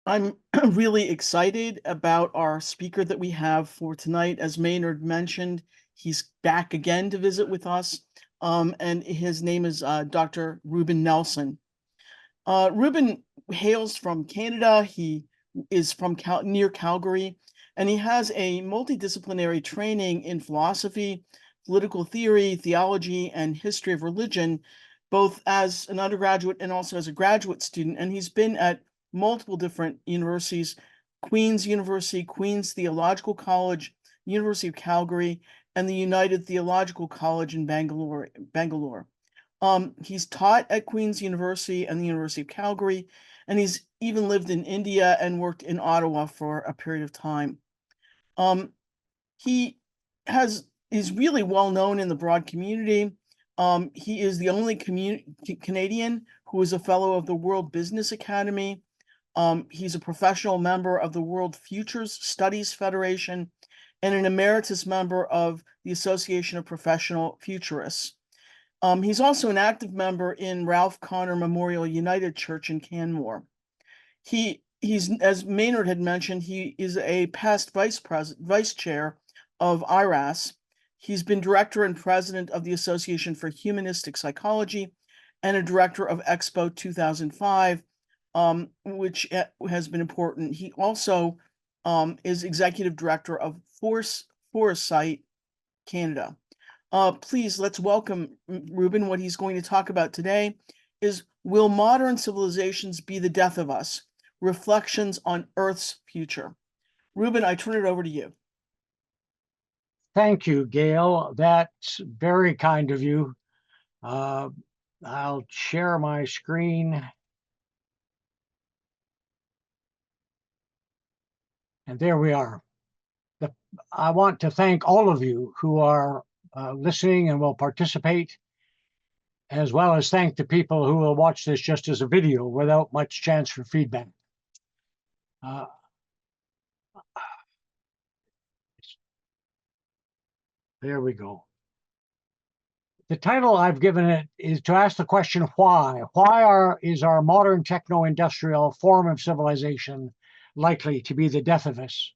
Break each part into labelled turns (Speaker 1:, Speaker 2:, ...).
Speaker 1: I'm really excited about our speaker that we have for tonight. As Maynard mentioned, he's back again to visit with us, and his name is Dr. Ruben Nelson. Ruben hails from Canada. He is from near Calgary, and he has a multidisciplinary training in philosophy, political theory, theology, and history of religion, both as an undergraduate and also as a graduate student. And he's been at multiple different universities: Queen's University, Queen's Theological College, University of Calgary, and the United Theological College in Bangalore. He's taught at Queen's University and the University of Calgary, and he's even lived in India and worked in Ottawa for a period of time. He is really well known in the broad community. He is the only Canadian who is a fellow of the World Business Academy. He's a professional member of the World Futures Studies Federation and an emeritus member of the Association of Professional Futurists. He's also an active member in Ralph Connor Memorial United Church in Canmore. He's, as Maynard had mentioned, he is a past vice chair of IRAS. He's been director and president of the Association for Humanistic Psychology and a director of Expo 2005, which has been important. He also is executive director of Foresight Canada. Please, let's welcome Ruben. What he's going to talk about today is, will modern civilizations be the death of us? Reflections on Earth's future. Ruben, I turn it over to you.
Speaker 2: Thank you, Gail. That's very kind of you. I'll share my screen. And there we are. I want to thank all of you who are listening and will participate, as well as thank the people who will watch this just as a video without much chance for feedback. There we go. The title I've given it is to ask the question, why? Is our modern techno-industrial form of civilization likely to be the death of us?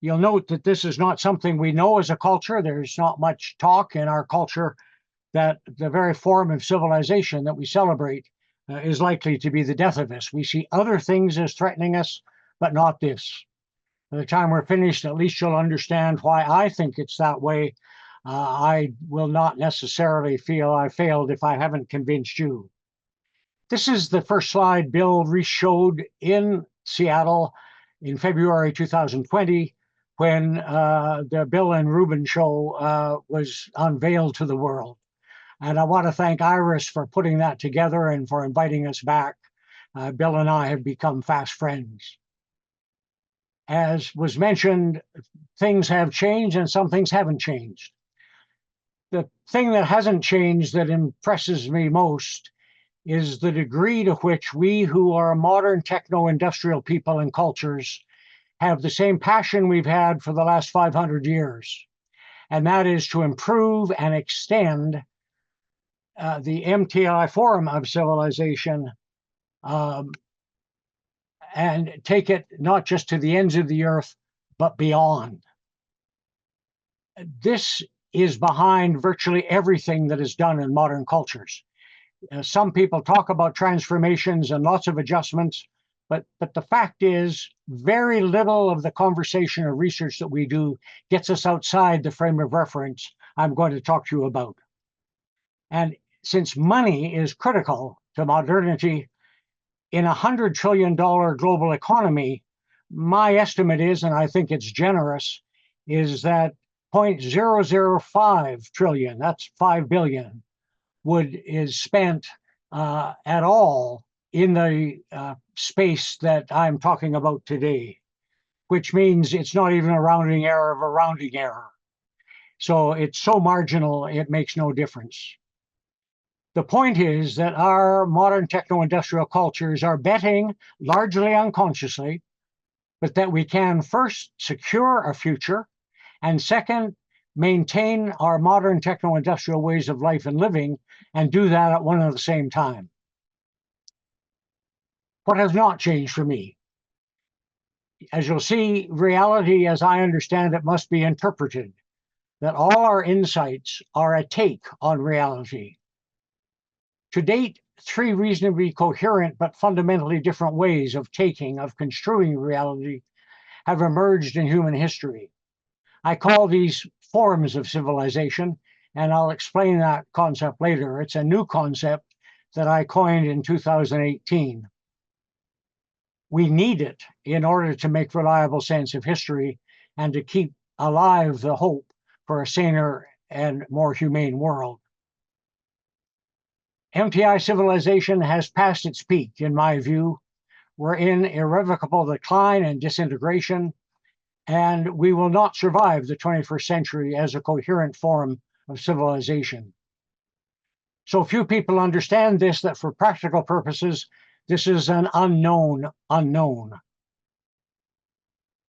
Speaker 2: You'll note that this is not something we know as a culture. There's not much talk in our culture that the very form of civilization that we celebrate is likely to be the death of us. We see other things as threatening us, but not this. By the time we're finished, at least you'll understand why I think it's that way. I will not necessarily feel I failed if I haven't convinced you. This is the first slide Bill Reese showed in Seattle in February 2020, when the Bill and Ruben show was unveiled to the world. And I want to thank IRAS for putting that together and for inviting us back. Bill and I have become fast friends. As was mentioned, things have changed and some things haven't changed. The thing that hasn't changed that impresses me most is the degree to which we who are modern techno-industrial people and cultures have the same passion we've had for the last 500 years. And that is to improve and extend the MTI form of civilization and take it not just to the ends of the earth, but beyond. This is behind virtually everything that is done in modern cultures. Some people talk about transformations and lots of adjustments, but the fact is very little of the conversation or research that we do gets us outside the frame of reference I'm going to talk to you about. And since money is critical to modernity, in $100 trillion global economy, my estimate is, and I think it's generous, is that 0.005 trillion, that's 5 billion, is spent at all in the space that I'm talking about today, which means it's not even a rounding error of a rounding error. So it's so marginal, it makes no difference. The point is that our modern techno-industrial cultures are betting, largely unconsciously, but that we can first secure a future, and second, maintain our modern techno-industrial ways of life and living, and do that at one and the same time. What has not changed for me? As you'll see, reality as I understand it must be interpreted, that all our insights are a take on reality. To date, three reasonably coherent but fundamentally different ways of taking, of construing reality have emerged in human history. I call these forms of civilization, and I'll explain that concept later. It's a new concept that I coined in 2018. We need it in order to make reliable sense of history and to keep alive the hope for a saner and more humane world. MTI civilization has passed its peak, in my view. We're in irrevocable decline and disintegration, and we will not survive the 21st century as a coherent form of civilization. So few people understand this, that for practical purposes, this is an unknown unknown.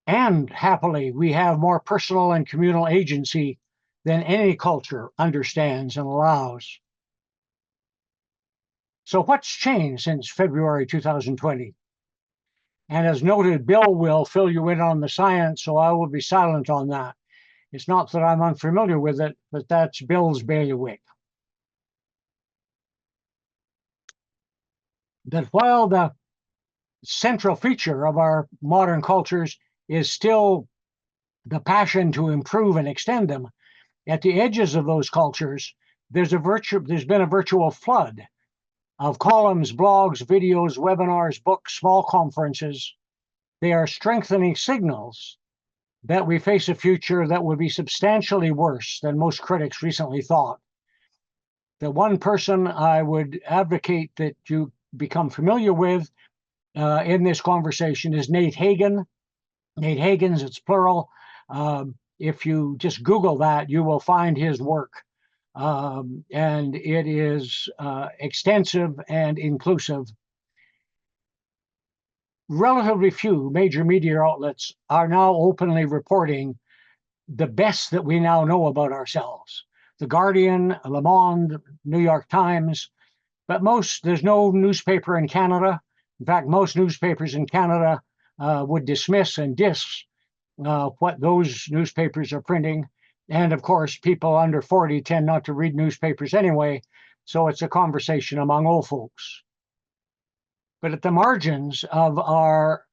Speaker 2: And happily, we have more personal and communal agency than any culture understands and allows. So what's changed since February 2020? And as noted, Bill will fill you in on the science, so I will be silent on that. It's not that I'm unfamiliar with it, but that's Bill's bailiwick. That while the central feature of our modern cultures is still the passion to improve and extend them, at the edges of those cultures, there's been a virtual flood of columns, blogs, videos, webinars, books, small conferences. They are strengthening signals that we face a future that will be substantially worse than most critics recently thought. The one person I would advocate that you become familiar with in this conversation is Nate Hagen. Nate Hagen's, it's plural. If you just Google that, you will find his work. And it is extensive and inclusive. Relatively few major media outlets are now openly reporting the best that we now know about ourselves. The Guardian, Le Monde, New York Times, but there's no newspaper in Canada. In fact, most newspapers in Canada would dismiss and diss what those newspapers are printing. And of course, people under 40 tend not to read newspapers anyway, so it's a conversation among old folks. But at the margins of our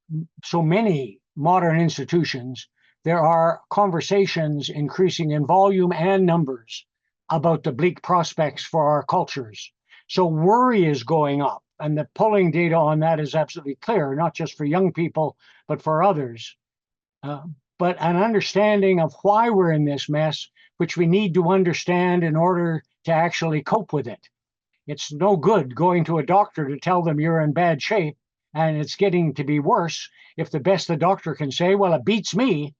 Speaker 2: so many modern institutions, there are conversations increasing in volume and numbers about the bleak prospects for our cultures. So worry is going up, and the polling data on that is absolutely clear, not just for young people, but for others. But an understanding of why we're in this mess, which we need to understand in order to actually cope with it. It's no good going to a doctor to tell them you're in bad shape and it's getting to be worse if the best the doctor can say, well, it beats me,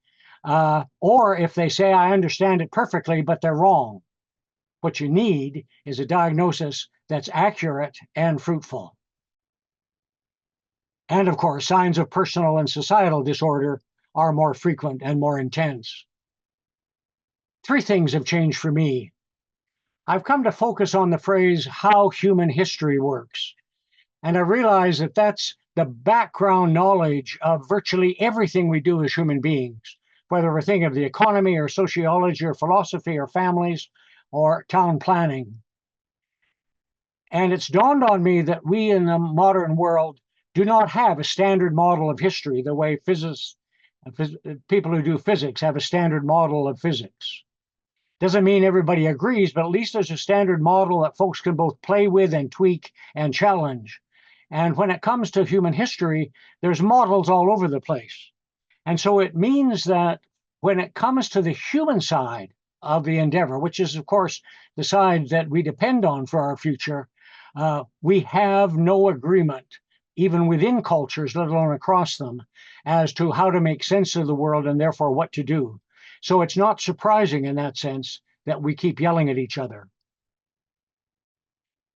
Speaker 2: or if they say, I understand it perfectly, but they're wrong. What you need is a diagnosis that's accurate and fruitful. And of course, signs of personal and societal disorder are more frequent and more intense. Three things have changed for me. I've come to focus on the phrase, how human history works. And I realize that that's the background knowledge of virtually everything we do as human beings, whether we're thinking of the economy or sociology or philosophy or families or town planning. And it's dawned on me that we in the modern world do not have a standard model of history the way people who do physics have a standard model of physics. Doesn't mean everybody agrees, but at least there's a standard model that folks can both play with and tweak and challenge. And when it comes to human history, there's models all over the place. And so it means that when it comes to the human side of the endeavor, which is, of course, the side that we depend on for our future, we have no agreement, even within cultures, let alone across them, as to how to make sense of the world and therefore what to do. So it's not surprising in that sense that we keep yelling at each other.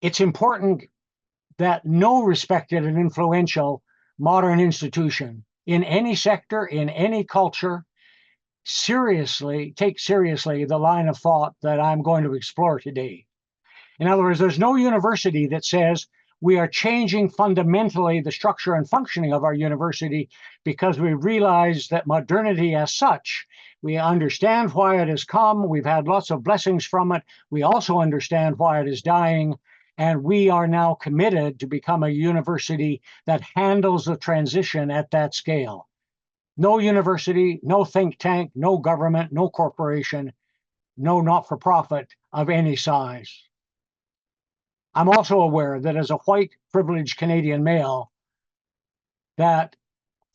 Speaker 2: It's important that no respected and influential modern institution in any sector, in any culture, take seriously the line of thought that I'm going to explore today. In other words, there's no university that says, we are changing fundamentally the structure and functioning of our university because we realize that modernity as such, we understand why it has come. We've had lots of blessings from it. We also understand why it is dying. And we are now committed to become a university that handles the transition at that scale. No university, no think tank, no government, no corporation, no not-for-profit of any size. I'm also aware that as a white privileged Canadian male, that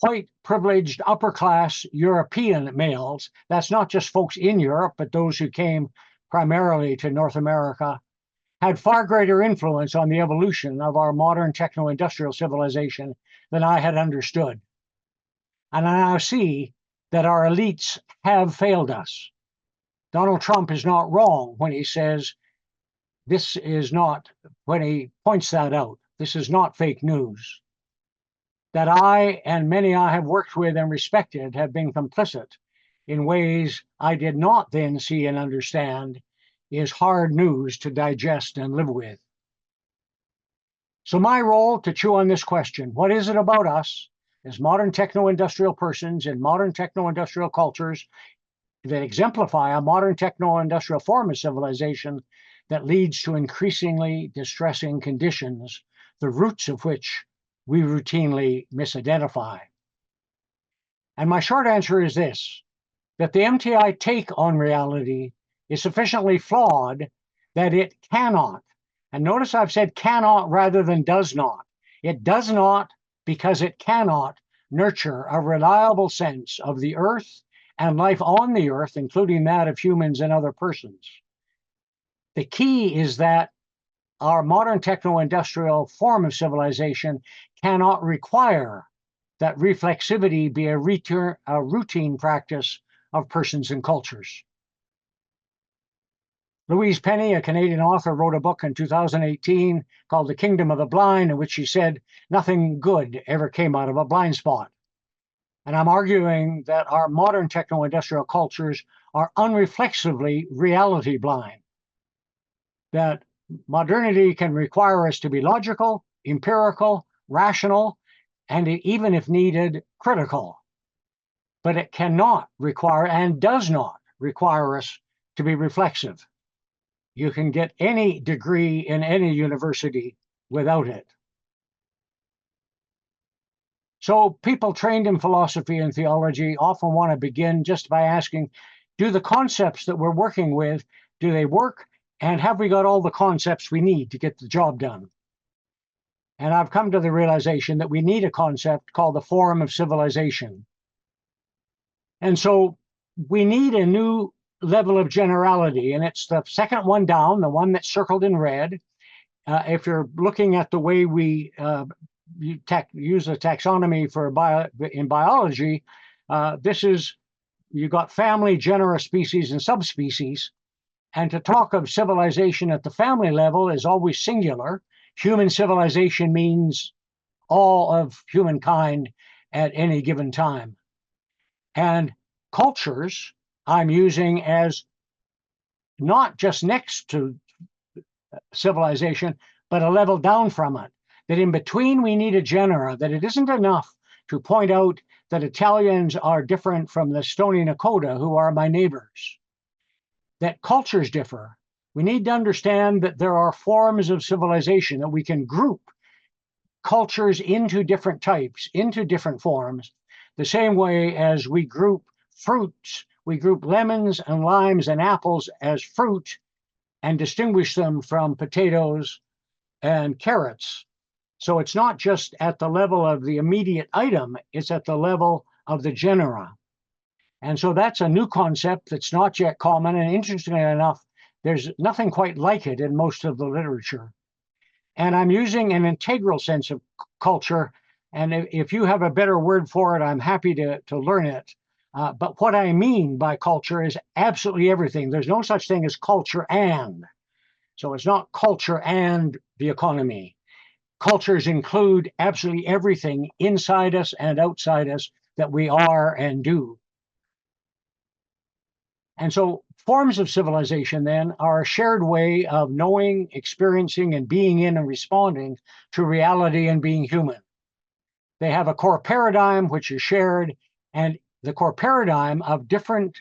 Speaker 2: white privileged upper class European males, that's not just folks in Europe, but those who came primarily to North America, had far greater influence on the evolution of our modern techno-industrial civilization than I had understood. And I now see that our elites have failed us. Donald Trump is not wrong when he says this is not, when he points that out, this is not fake news. That I and many I have worked with and respected have been complicit in ways I did not then see and understand is hard news to digest and live with. So my role to chew on this question, what is it about us as modern techno-industrial persons in modern techno-industrial cultures that exemplify a modern techno-industrial form of civilization that leads to increasingly distressing conditions, the roots of which we routinely misidentify? And my short answer is this, that the MTI take on reality is sufficiently flawed that it cannot, and notice I've said cannot rather than does not. It does not because it cannot nurture a reliable sense of the earth and life on the earth, including that of humans and other persons. The key is that our modern techno-industrial form of civilization cannot require that reflexivity be a routine practice of persons and cultures. Louise Penny, a Canadian author, wrote a book in 2018 called The Kingdom of the Blind, in which she said nothing good ever came out of a blind spot. And I'm arguing that our modern techno-industrial cultures are unreflexively reality blind. That modernity can require us to be logical, empirical, rational, and even if needed, critical. But it cannot require and does not require us to be reflexive. You can get any degree in any university without it. So people trained in philosophy and theology often want to begin just by asking, do the concepts that we're working with, do they work? And have we got all the concepts we need to get the job done? And I've come to the realization that we need a concept called the form of civilization. And so we need a new level of generality, and it's the second one down, the one that's circled in red. If you're looking at the way we use the taxonomy for in biology, this is, you got family, genera, species, and subspecies. And to talk of civilization at the family level is always singular. Human civilization means all of humankind at any given time. And cultures I'm using as not just next to civilization, but a level down from it. That in between we need a genera, that it isn't enough to point out that Italians are different from the Stony Nakota, who are my neighbors. That cultures differ. We need to understand that there are forms of civilization, that we can group cultures into different types, into different forms, the same way as we group fruits. We group lemons and limes and apples as fruit and distinguish them from potatoes and carrots. So it's not just at the level of the immediate item, it's at the level of the genera. And so that's a new concept that's not yet common. And interestingly enough, there's nothing quite like it in most of the literature. And I'm using an integral sense of culture. And if you have a better word for it, I'm happy to learn it. But what I mean by culture is absolutely everything. There's no such thing as culture and. So it's not culture and the economy. Cultures include absolutely everything inside us and outside us that we are and do. And so forms of civilization then are a shared way of knowing, experiencing, and being in and responding to reality and being human. They have a core paradigm which is shared, and the core paradigm of different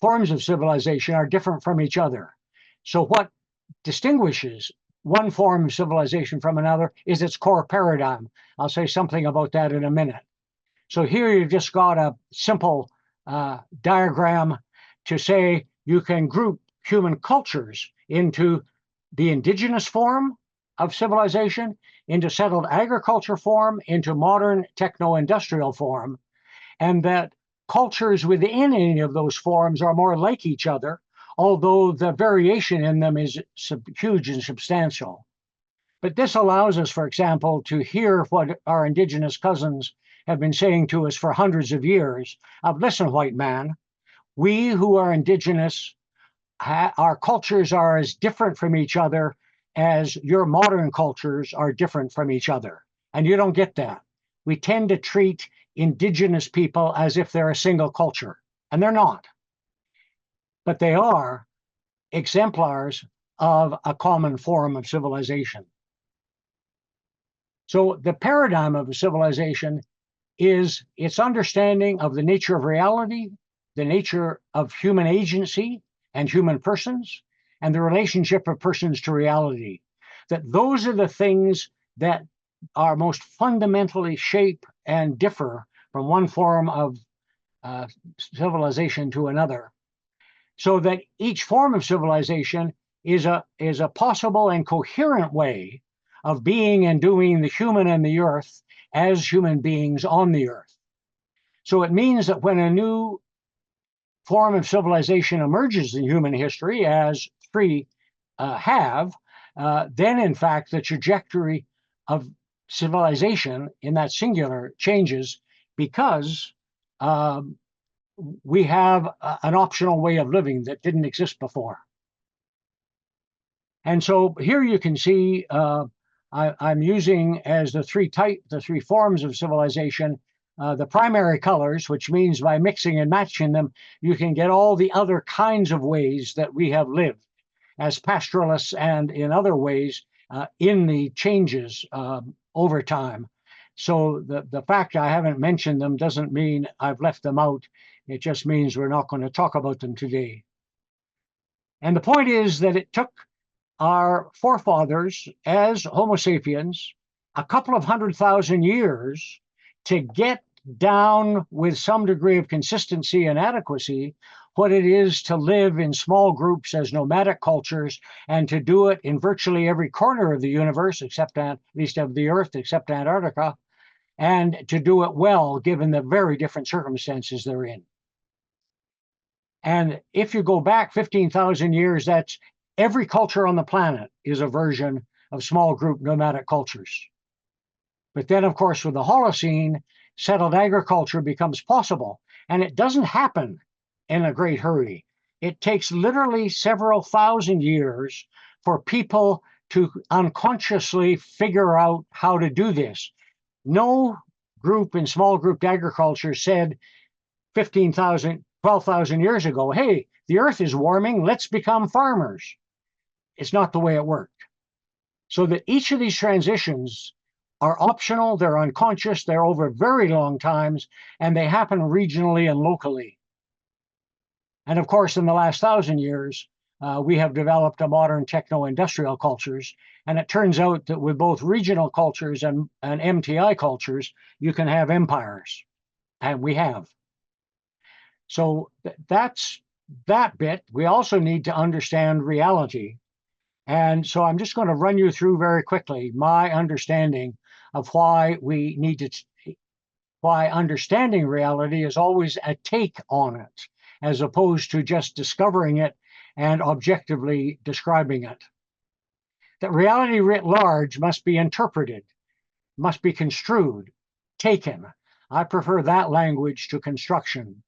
Speaker 2: forms of civilization are different from each other. So what distinguishes one form of civilization from another is its core paradigm. I'll say something about that in a minute. So here you've just got a simple diagram to say you can group human cultures into the indigenous form of civilization, into settled agriculture form, into modern techno-industrial form, and that cultures within any of those forms are more like each other, although the variation in them is huge and substantial. But this allows us, for example, to hear what our indigenous cousins have been saying to us for hundreds of years of, listen, white man, we who are indigenous, our cultures are as different from each other as your modern cultures are different from each other. And you don't get that. We tend to treat indigenous people as if they're a single culture, and they're not. But they are exemplars of a common form of civilization. So the paradigm of a civilization is its understanding of the nature of reality, the nature of human agency and human persons, and the relationship of persons to reality. That those are the things that are most fundamentally shape and differ from one form of civilization to another. So that each form of civilization is a possible and coherent way of being and doing the human and the earth as human beings on the earth. So it means that when a new form of civilization emerges in human history, as three have, then in fact the trajectory of civilization in that singular changes, because we have an optional way of living that didn't exist before. And so here you can see I'm using as the three forms of civilization, the primary colors, which means by mixing and matching them, you can get all the other kinds of ways that we have lived as pastoralists and in other ways in the changes over time. So the fact I haven't mentioned them doesn't mean I've left them out. It just means we're not going to talk about them today. And the point is that it took our forefathers as Homo sapiens a couple of 100,000 years to get down with some degree of consistency and adequacy what it is to live in small groups as nomadic cultures, and to do it in virtually every corner of the universe, except at least of the earth, except Antarctica, and to do it well given the very different circumstances they're in. And if you go back 15,000 years, that's every culture on the planet is a version of small group nomadic cultures. But then, of course, with the Holocene, settled agriculture becomes possible. And it doesn't happen in a great hurry. It takes literally several thousand years for people to unconsciously figure out how to do this. No group in small group agriculture said 15,000, 12,000 years ago, hey, the earth is warming, let's become farmers. It's not the way it worked. So that each of these transitions are optional, they're unconscious, they're over very long times, and they happen regionally and locally. And of course, in the last 1,000 years, we have developed a modern techno-industrial cultures. And it turns out that with both regional cultures and MTI cultures, you can have empires. And we have. So that's that bit. We also need to understand reality. And so I'm just going to run you through very quickly my understanding of why we need to, why understanding reality is always a take on it, as opposed to just discovering it and objectively describing it. That reality writ large must be interpreted, must be construed, taken. I prefer that language to construction.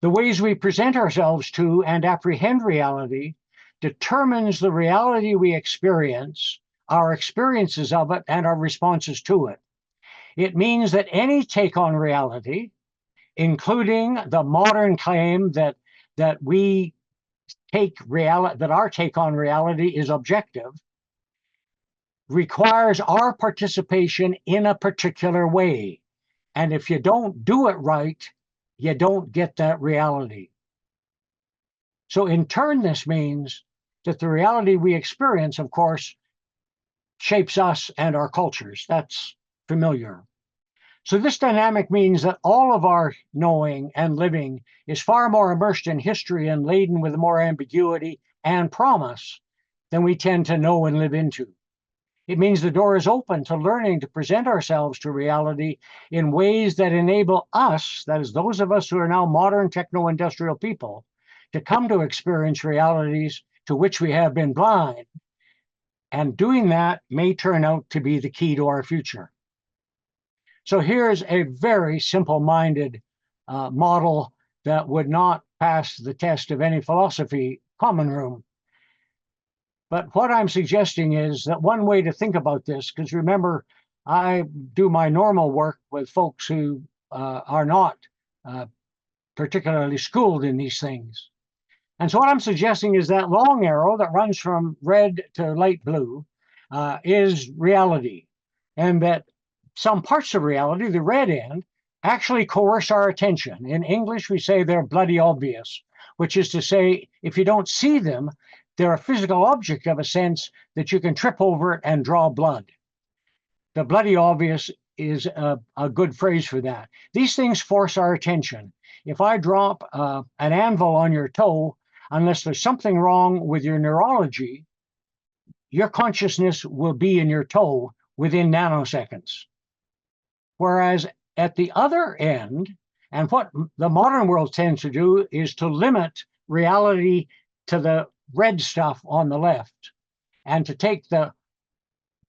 Speaker 2: The ways we present ourselves to and apprehend reality determines the reality we experience, our experiences of it, and our responses to it. It means that any take on reality, including the modern claim that that we take reality, that our take on reality is objective, requires our participation in a particular way. And if you don't do it right, you don't get that reality. So in turn, this means that the reality we experience, of course, shapes us and our cultures. That's familiar. So this dynamic means that all of our knowing and living is far more immersed in history and laden with more ambiguity and promise than we tend to know and live into. It means the door is open to learning to present ourselves to reality in ways that enable us, that is, those of us who are now modern techno-industrial people, to come to experience realities to which we have been blind. And doing that may turn out to be the key to our future. So here's a very simple-minded model that would not pass the test of any philosophy common room. But what I'm suggesting is that one way to think about this, because remember, I do my normal work with folks who are not particularly schooled in these things. And so what I'm suggesting is that long arrow that runs from red to light blue is reality, and that some parts of reality, the red end, actually coerce our attention. In English, we say they're bloody obvious, which is to say, if you don't see them, they're a physical object of a sense that you can trip over it and draw blood. The bloody obvious is a good phrase for that. These things force our attention. If I drop an anvil on your toe, unless there's something wrong with your neurology, your consciousness will be in your toe within nanoseconds. Whereas at the other end, and what the modern world tends to do is to limit reality to the red stuff on the left and to take the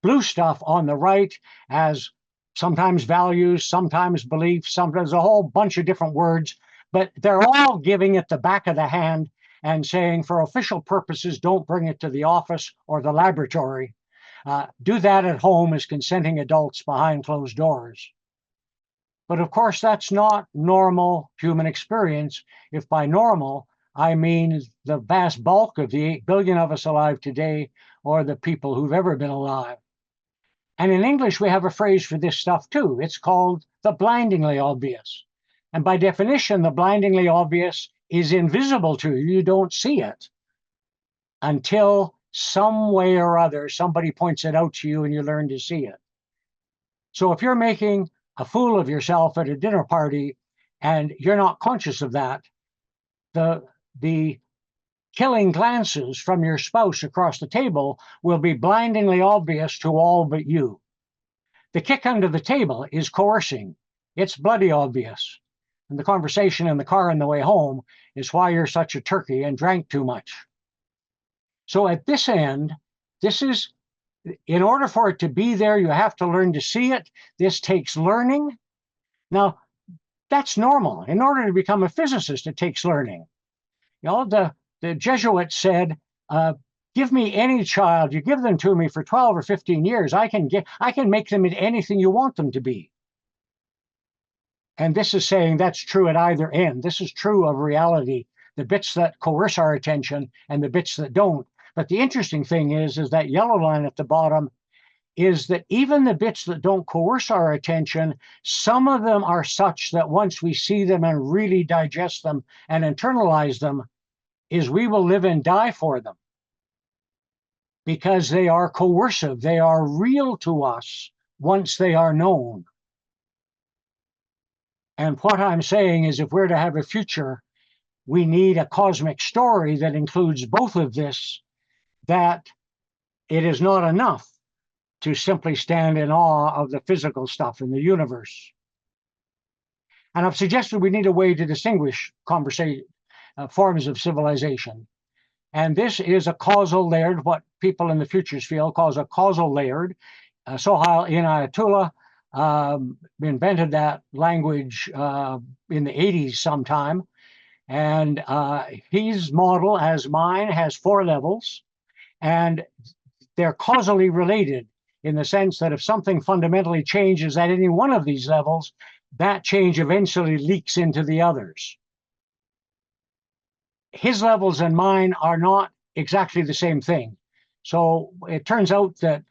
Speaker 2: blue stuff on the right as sometimes values, sometimes beliefs, sometimes a whole bunch of different words, but they're all giving it the back of the hand and saying, for official purposes, don't bring it to the office or the laboratory. Do that at home as consenting adults behind closed doors. But of course, that's not normal human experience. If by normal, I mean the vast bulk of the 8 billion of us alive today, or the people who've ever been alive. And in English, we have a phrase for this stuff too. It's called the blindingly obvious. And by definition, the blindingly obvious is invisible to you. You don't see it until some way or other, somebody points it out to you and you learn to see it. So if you're making a fool of yourself at a dinner party and you're not conscious of that, the killing glances from your spouse across the table will be blindingly obvious to all but you. The kick under the table is coercing. It's bloody obvious. And the conversation in the car on the way home is why you're such a turkey and drank too much. So at this end, this is, in order for it to be there, you have to learn to see it. This takes learning. Now, that's normal. In order to become a physicist, it takes learning. You know, the Jesuits said, give me any child, you give them to me for 12 or 15 years, I can make them into anything you want them to be. And this is saying that's true at either end. This is true of reality, the bits that coerce our attention and the bits that don't. But the interesting thing is that yellow line at the bottom is that even the bits that don't coerce our attention, some of them are such that once we see them and really digest them and internalize them, is we will live and die for them. Because they are coercive, they are real to us once they are known. And what I'm saying is, if we're to have a future, we need a cosmic story that includes both of this, that it is not enough to simply stand in awe of the physical stuff in the universe. And I've suggested we need a way to distinguish forms of civilization. And this is a causal layered, what people in the futures field calls a causal layered. Sohail Inayatullah invented that language in the 80s sometime. And his model, as mine, has 4 levels. And they're causally related in the sense that if something fundamentally changes at any one of these levels, that change eventually leaks into the others. his levels and mine are not exactly the same thing. So it turns out that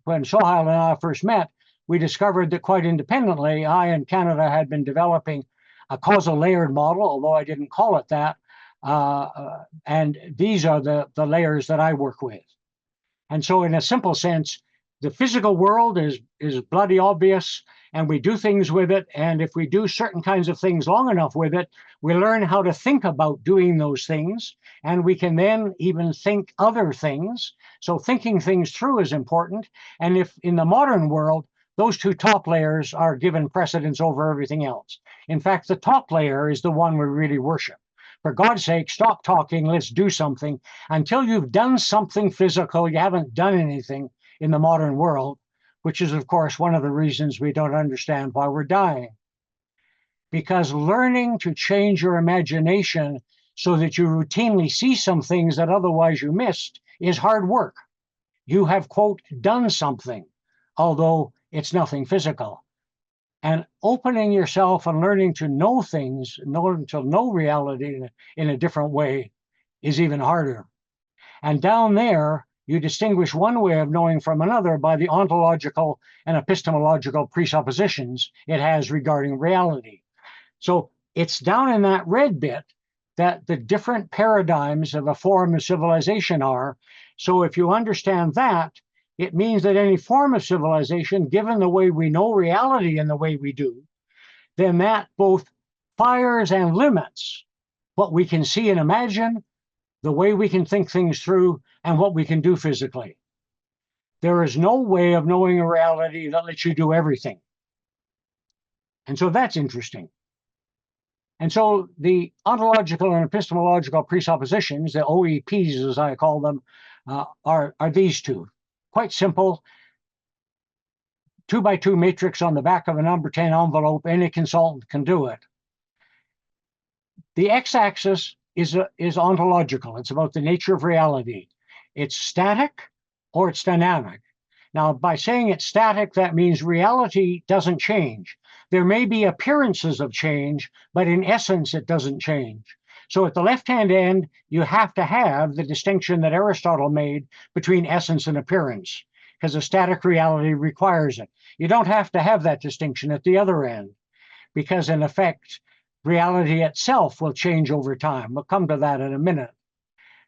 Speaker 2: when Sohail and I first met, we discovered that quite independently, I and Canada had been developing a causal layered model, although I didn't call it that. And these are the layers that I work with. And so in a simple sense, the physical world is bloody obvious, and we do things with it. And if we do certain kinds of things long enough with it, we learn how to think about doing those things, and we can then even think other things. So thinking things through is important. And if in the modern world, those two top layers are given precedence over everything else. In fact, the top layer is the one we really worship. For God's sake, stop talking, let's do something. Until you've done something physical, you haven't done anything in the modern world, which is, of course, one of the reasons we don't understand why we're dying. Because learning to change your imagination so that you routinely see some things that otherwise you missed is hard work. You have, quote, done something, although it's nothing physical. And opening yourself and learning to know things, learning to know reality in a different way is even harder. And down there, you distinguish one way of knowing from another by the ontological and epistemological presuppositions it has regarding reality. So it's down in that red bit that the different paradigms of a form of civilization are. So if you understand that, it means that any form of civilization, given the way we know reality in the way we do, then that both fires and limits what we can see and imagine, the way we can think things through, and what we can do physically. There is no way of knowing a reality that lets you do everything. And so that's interesting. And so the ontological and epistemological presuppositions, the OEPs as I call them, are these two. Quite simple. 2x2 matrix on the back of a number 10 envelope. Any consultant can do it. The x-axis is ontological. It's about the nature of reality. It's static or it's dynamic. Now, by saying it's static, that means reality doesn't change. There may be appearances of change, but in essence, it doesn't change. So at the left-hand end, you have to have the distinction that Aristotle made between essence and appearance, because a static reality requires it. You don't have to have that distinction at the other end, because in effect, reality itself will change over time. We'll come to that in a minute.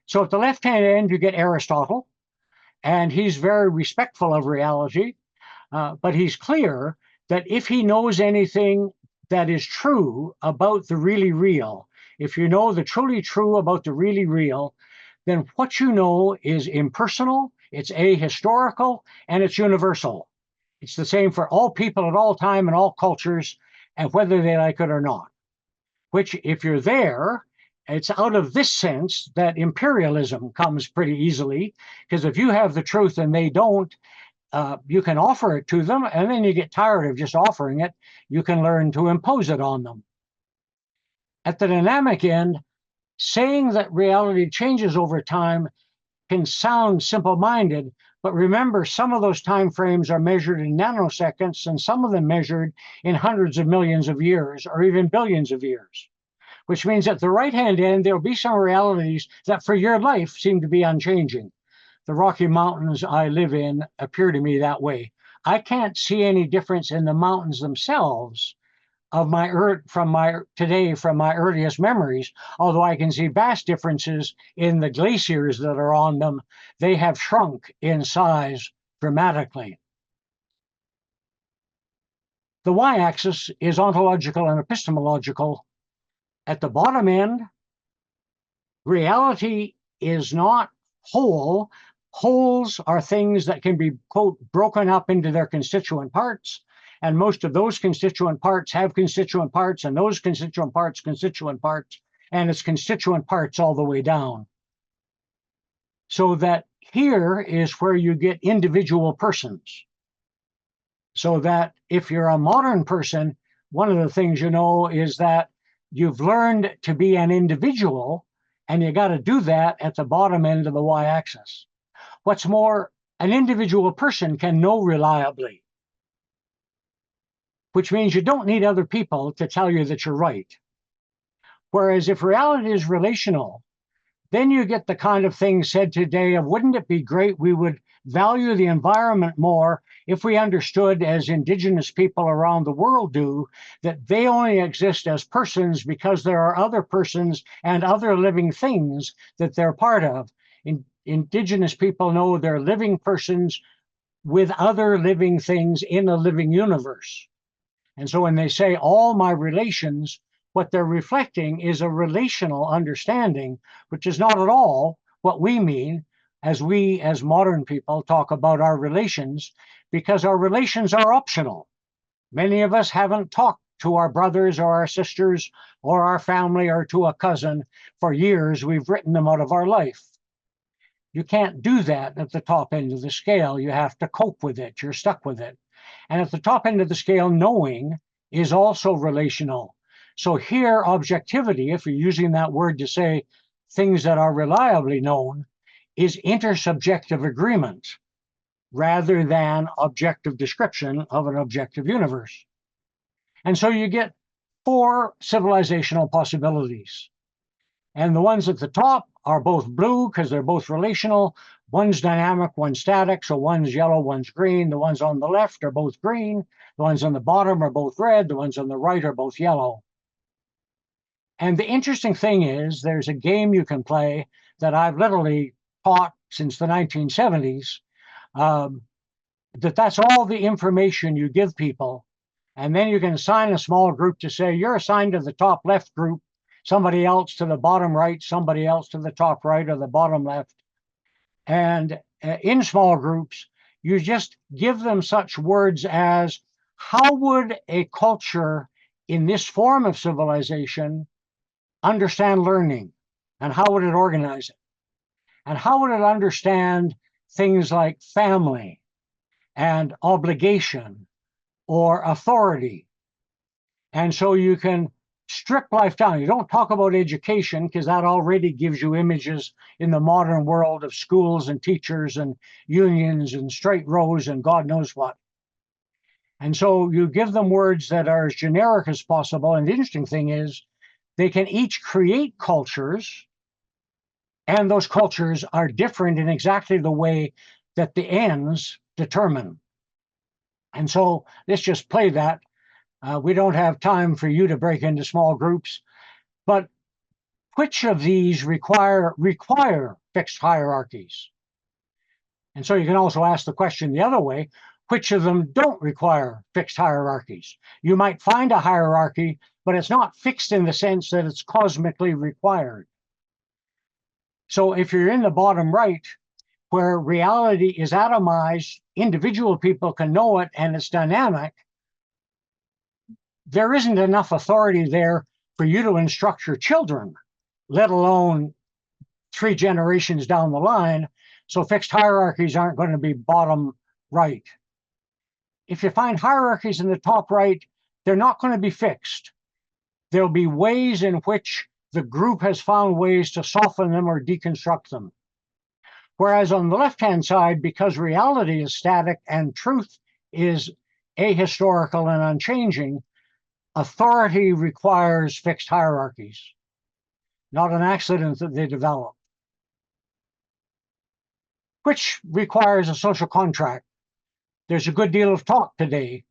Speaker 2: So at the left-hand end, you get Aristotle, and he's very respectful of reality, but he's clear that if he knows anything that is true about the really real, if you know the truly true about the really real, then what you know is impersonal, it's ahistorical, and it's universal. It's the same for all people at all time and all cultures, and whether they like it or not. Which, if you're there, it's out of this sense that imperialism comes pretty easily, because if you have the truth and they don't, you can offer it to them, and then you get tired of just offering it. You can learn to impose it on them. At the dynamic end, saying that reality changes over time can sound simple-minded, but remember, some of those time frames are measured in nanoseconds, and some of them measured in hundreds of millions of years, or even billions of years. Which means at the right-hand end, there'll be some realities that for your life seem to be unchanging. The Rocky Mountains I live in appear to me that way. I can't see any difference in the mountains themselves of from my earliest memories, although I can see vast differences in the glaciers that are on them. They have shrunk in size dramatically. The y-axis is ontological and epistemological. At the bottom end, reality is not whole. Wholes are things that can be, quote, broken up into their constituent parts. And most of those constituent parts have constituent parts, and those constituent parts, and it's constituent parts all the way down. So that here is where you get individual persons. So that if you're a modern person, one of the things you know is that you've learned to be an individual, and you got to do that at the bottom end of the y-axis. What's more, an individual person can know reliably, which means you don't need other people to tell you that you're right. Whereas if reality is relational, then you get the kind of things said today of, wouldn't it be great, we would value the environment more if we understood, as Indigenous people around the world do, that they only exist as persons because there are other persons and other living things that they're part of. Indigenous people know they're living persons with other living things in a living universe. And so when they say all my relations, what they're reflecting is a relational understanding, which is not at all what we mean as we, as modern people, talk about our relations, because our relations are optional. Many of us haven't talked to our brothers or our sisters or our family or to a cousin for years. We've written them out of our life. You can't do that at the top end of the scale. You have to cope with it. You're stuck with it. And at the top end of the scale, knowing is also relational. So here, objectivity, if you're using that word to say things that are reliably known, is intersubjective agreement rather than objective description of an objective universe. And so you get 4 civilizational possibilities. And the ones at the top are both blue because they're both relational. One's dynamic, one's static. So one's yellow, one's green. The ones on the left are both green. The ones on the bottom are both red. The ones on the right are both yellow. And the interesting thing is there's a game you can play that I've literally taught since the 1970s, that's all the information you give people. And then you can assign a small group to say, you're assigned to the top left group, somebody else to the bottom right, somebody else to the top right or the bottom left. And in small groups, you just give them such words as, how would a culture in this form of civilization understand learning? And how would it organize it? And how would it understand things like family and obligation or authority? And so you can strip life down. You don't talk about education because that already gives you images in the modern world of schools and teachers and unions and straight rows and God knows what. And so you give them words that are as generic as possible. And the interesting thing is they can each create cultures, and those cultures are different in exactly the way that the ends determine. And so let's just play that. We don't have time for you to break into small groups, but which of these require fixed hierarchies? And so you can also ask the question the other way, which of them don't require fixed hierarchies? You might find a hierarchy, but it's not fixed in the sense that it's cosmically required. So if you're in the bottom right, where reality is atomized, individual people can know it and it's dynamic, there isn't enough authority there for you to instruct your children, let alone 3 generations down the line. So fixed hierarchies aren't going to be bottom right. If you find hierarchies in the top right, they're not going to be fixed. There'll be ways in which the group has found ways to soften them or deconstruct them. Whereas on the left-hand side, because reality is static and truth is ahistorical and unchanging, authority requires fixed hierarchies, not an accident that they develop, which requires a social contract. There's a good deal of talk today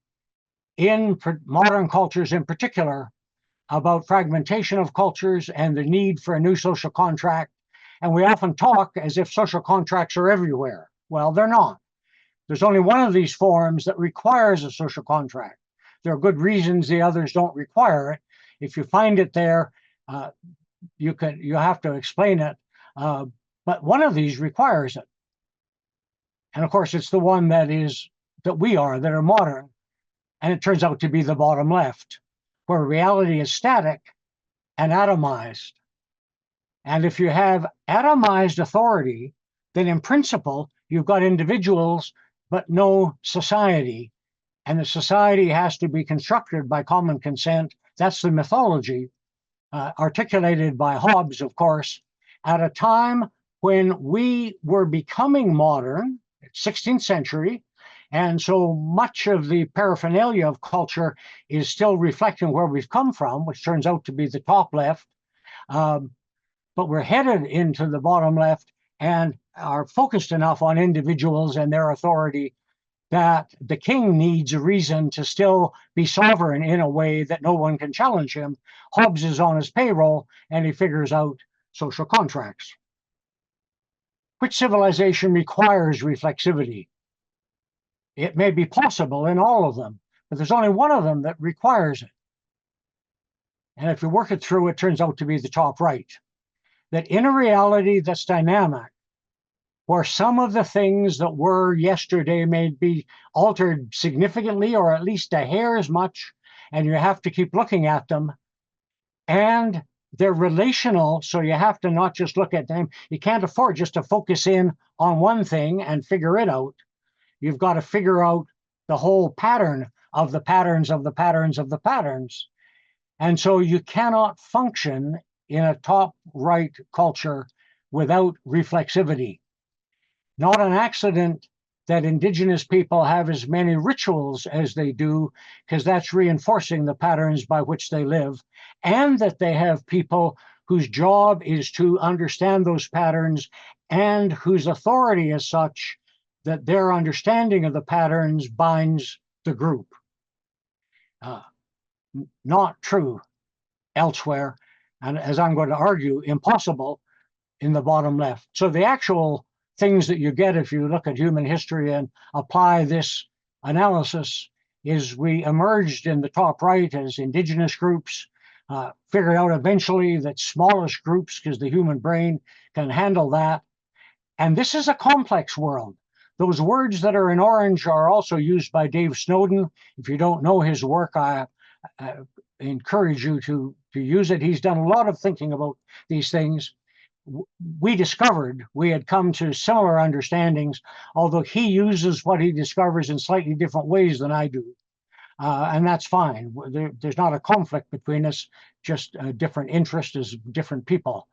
Speaker 2: in modern cultures in particular about fragmentation of cultures and the need for a new social contract. And we often talk as if social contracts are everywhere. Well, they're not. There's only one of these forms that requires a social contract. There are good reasons the others don't require it. If you find it there, you have to explain it. But one of these requires it. And of course, it's the one that are modern. And it turns out to be the bottom left, where reality is static and atomized. And if you have atomized authority, then in principle, you've got individuals, but no society. And the society has to be constructed by common consent. That's the mythology, articulated by Hobbes, of course, at a time when we were becoming modern, 16th century, and so much of the paraphernalia of culture is still reflecting where we've come from, which turns out to be the top left. but we're headed into the bottom left and are focused enough on individuals and their authority that the king needs a reason to still be sovereign in a way that no one can challenge him. Hobbes is on his payroll and he figures out social contracts. Which civilization requires reflexivity? It may be possible in all of them, but there's only one of them that requires it. And if you work it through, it turns out to be the top right. That in a reality that's dynamic, where some of the things that were yesterday may be altered significantly or at least a hair as much, and you have to keep looking at them, and they're relational, so you have to not just look at them. You can't afford just to focus in on one thing and figure it out. You've got to figure out the whole pattern of the patterns of the patterns of the patterns. And so you cannot function in a top right culture without reflexivity. Not an accident that Indigenous people have as many rituals as they do, because that's reinforcing the patterns by which they live, and that they have people whose job is to understand those patterns and whose authority is such that their understanding of the patterns binds the group. Not true elsewhere, and as I'm going to argue, impossible in the bottom left. So the actual things that you get if you look at human history and apply this analysis is we emerged in the top right as indigenous groups, figured out eventually that smallish groups, because the human brain can handle that. And this is a complex world. Those words that are in orange are also used by Dave Snowden. If you don't know his work, I encourage you to use it. He's done a lot of thinking about these things. We discovered we had come to similar understandings, although he uses what he discovers in slightly different ways than I do. And that's fine. There's not a conflict between us, just a different interest as different people.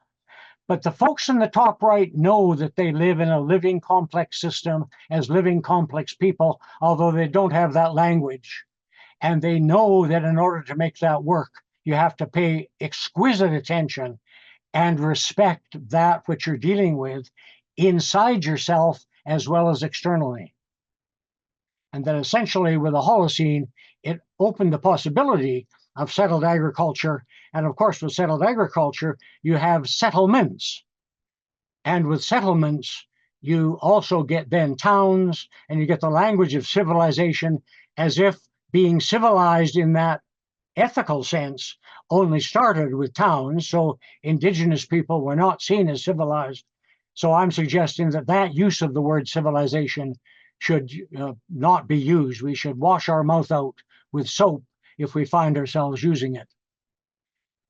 Speaker 2: But the folks in the top right know that they live in a living complex system as living complex people, although they don't have that language. And they know that in order to make that work, you have to pay exquisite attention and respect that which you're dealing with inside yourself as well as externally. And that essentially with the Holocene, it opened the possibility of settled agriculture. And of course, with settled agriculture, you have settlements. And with settlements, you also get then towns, and you get the language of civilization, as if being civilized in that ethical sense only started with towns. So indigenous people were not seen as civilized. So I'm suggesting that that use of the word civilization should not be used. We should wash our mouth out with soap if we find ourselves using it.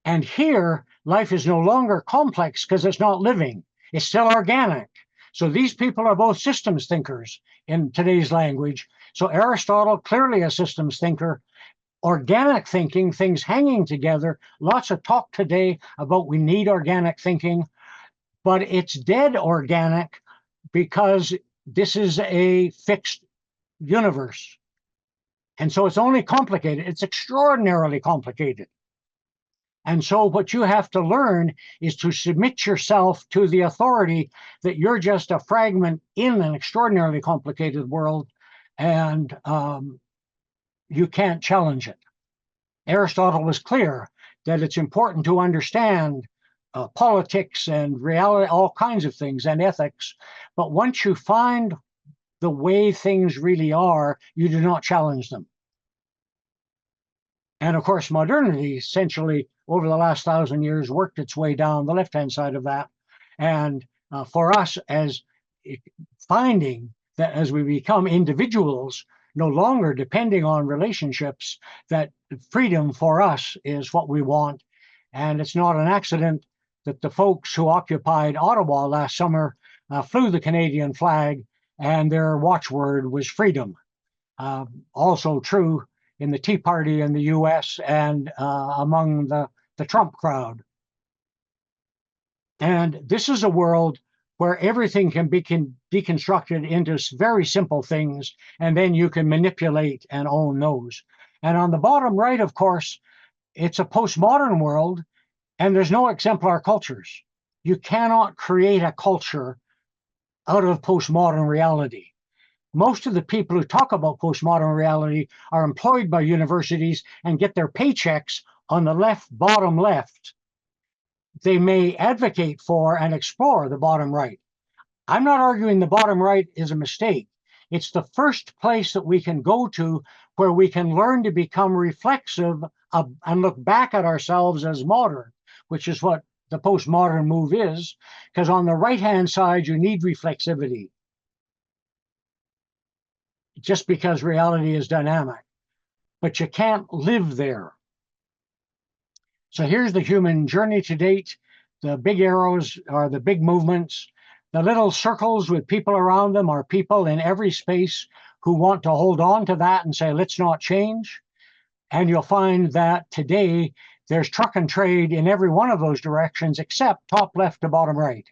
Speaker 2: And here, life is no longer complex because it's not living. It's still organic. So these people are both systems thinkers in today's language. So Aristotle, clearly a systems thinker. Organic thinking, things hanging together. Lots of talk today about we need organic thinking, but it's dead organic because this is a fixed universe. And so it's only complicated. It's extraordinarily complicated. And so what you have to learn is to submit yourself to the authority that you're just a fragment in an extraordinarily complicated world, and you can't challenge it. Aristotle was clear that it's important to understand politics and reality, all kinds of things, and ethics. But once you find the way things really are, you do not challenge them. And of course, modernity essentially over the last 1,000 years worked its way down the left-hand side of that. And for us, as finding that as we become individuals, no longer depending on relationships, that freedom for us is what we want. And it's not an accident that the folks who occupied Ottawa last summer flew the Canadian flag, and their watchword was freedom. Also true in the Tea Party in the US and among the Trump crowd. And this is a world where everything can be deconstructed into very simple things, and then you can manipulate and own those. And on the bottom right, of course, it's a postmodern world, and there's no exemplar cultures. you cannot create a culture out of postmodern reality. Most of the people who talk about postmodern reality are employed by universities and get their paychecks on the left, bottom left. They may advocate for and explore the bottom right. I'm not arguing the bottom right is a mistake. It's the first place that we can go to where we can learn to become reflexive and look back at ourselves as modern, which is what the postmodern move is, because on the right-hand side, you need reflexivity, just because reality is dynamic, but you can't live there. So here's the human journey to date. The big arrows are the big movements. The little circles with people around them are people in every space who want to hold on to that and say, let's not change. And you'll find that today there's truck and trade in every one of those directions except top left to bottom right.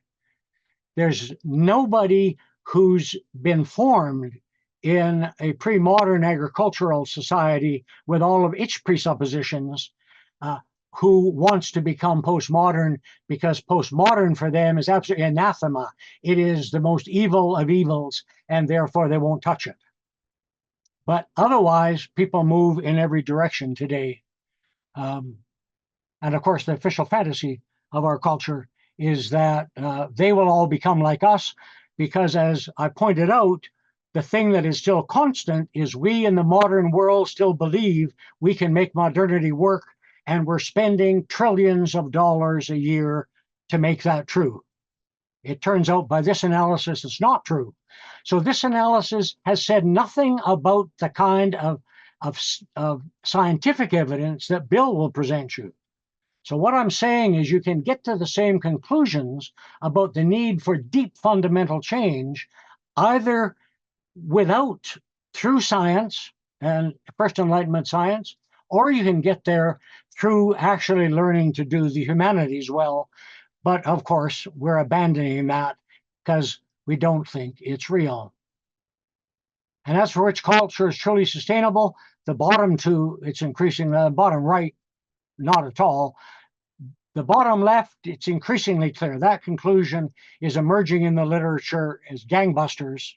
Speaker 2: There's nobody who's been formed in a pre-modern agricultural society with all of its presuppositions who wants to become postmodern, because postmodern for them is absolutely anathema. It is the most evil of evils, and therefore they won't touch it. But otherwise, people move in every direction today. And of course, the official fantasy of our culture is that they will all become like us, because as I pointed out, the thing that is still constant is we in the modern world still believe we can make modernity work, and we're spending trillions of dollars a year to make that true. It turns out by this analysis, it's not true. So this analysis has said nothing about the kind of scientific evidence that Bill will present you. So what I'm saying is you can get to the same conclusions about the need for deep fundamental change, either through science and First Enlightenment science, or you can get there through actually learning to do the humanities well. But of course, we're abandoning that because we don't think it's real. And as for which culture is truly sustainable, the bottom two, it's increasing. The bottom right, not at all. The bottom left, it's increasingly clear. That conclusion is emerging in the literature as gangbusters.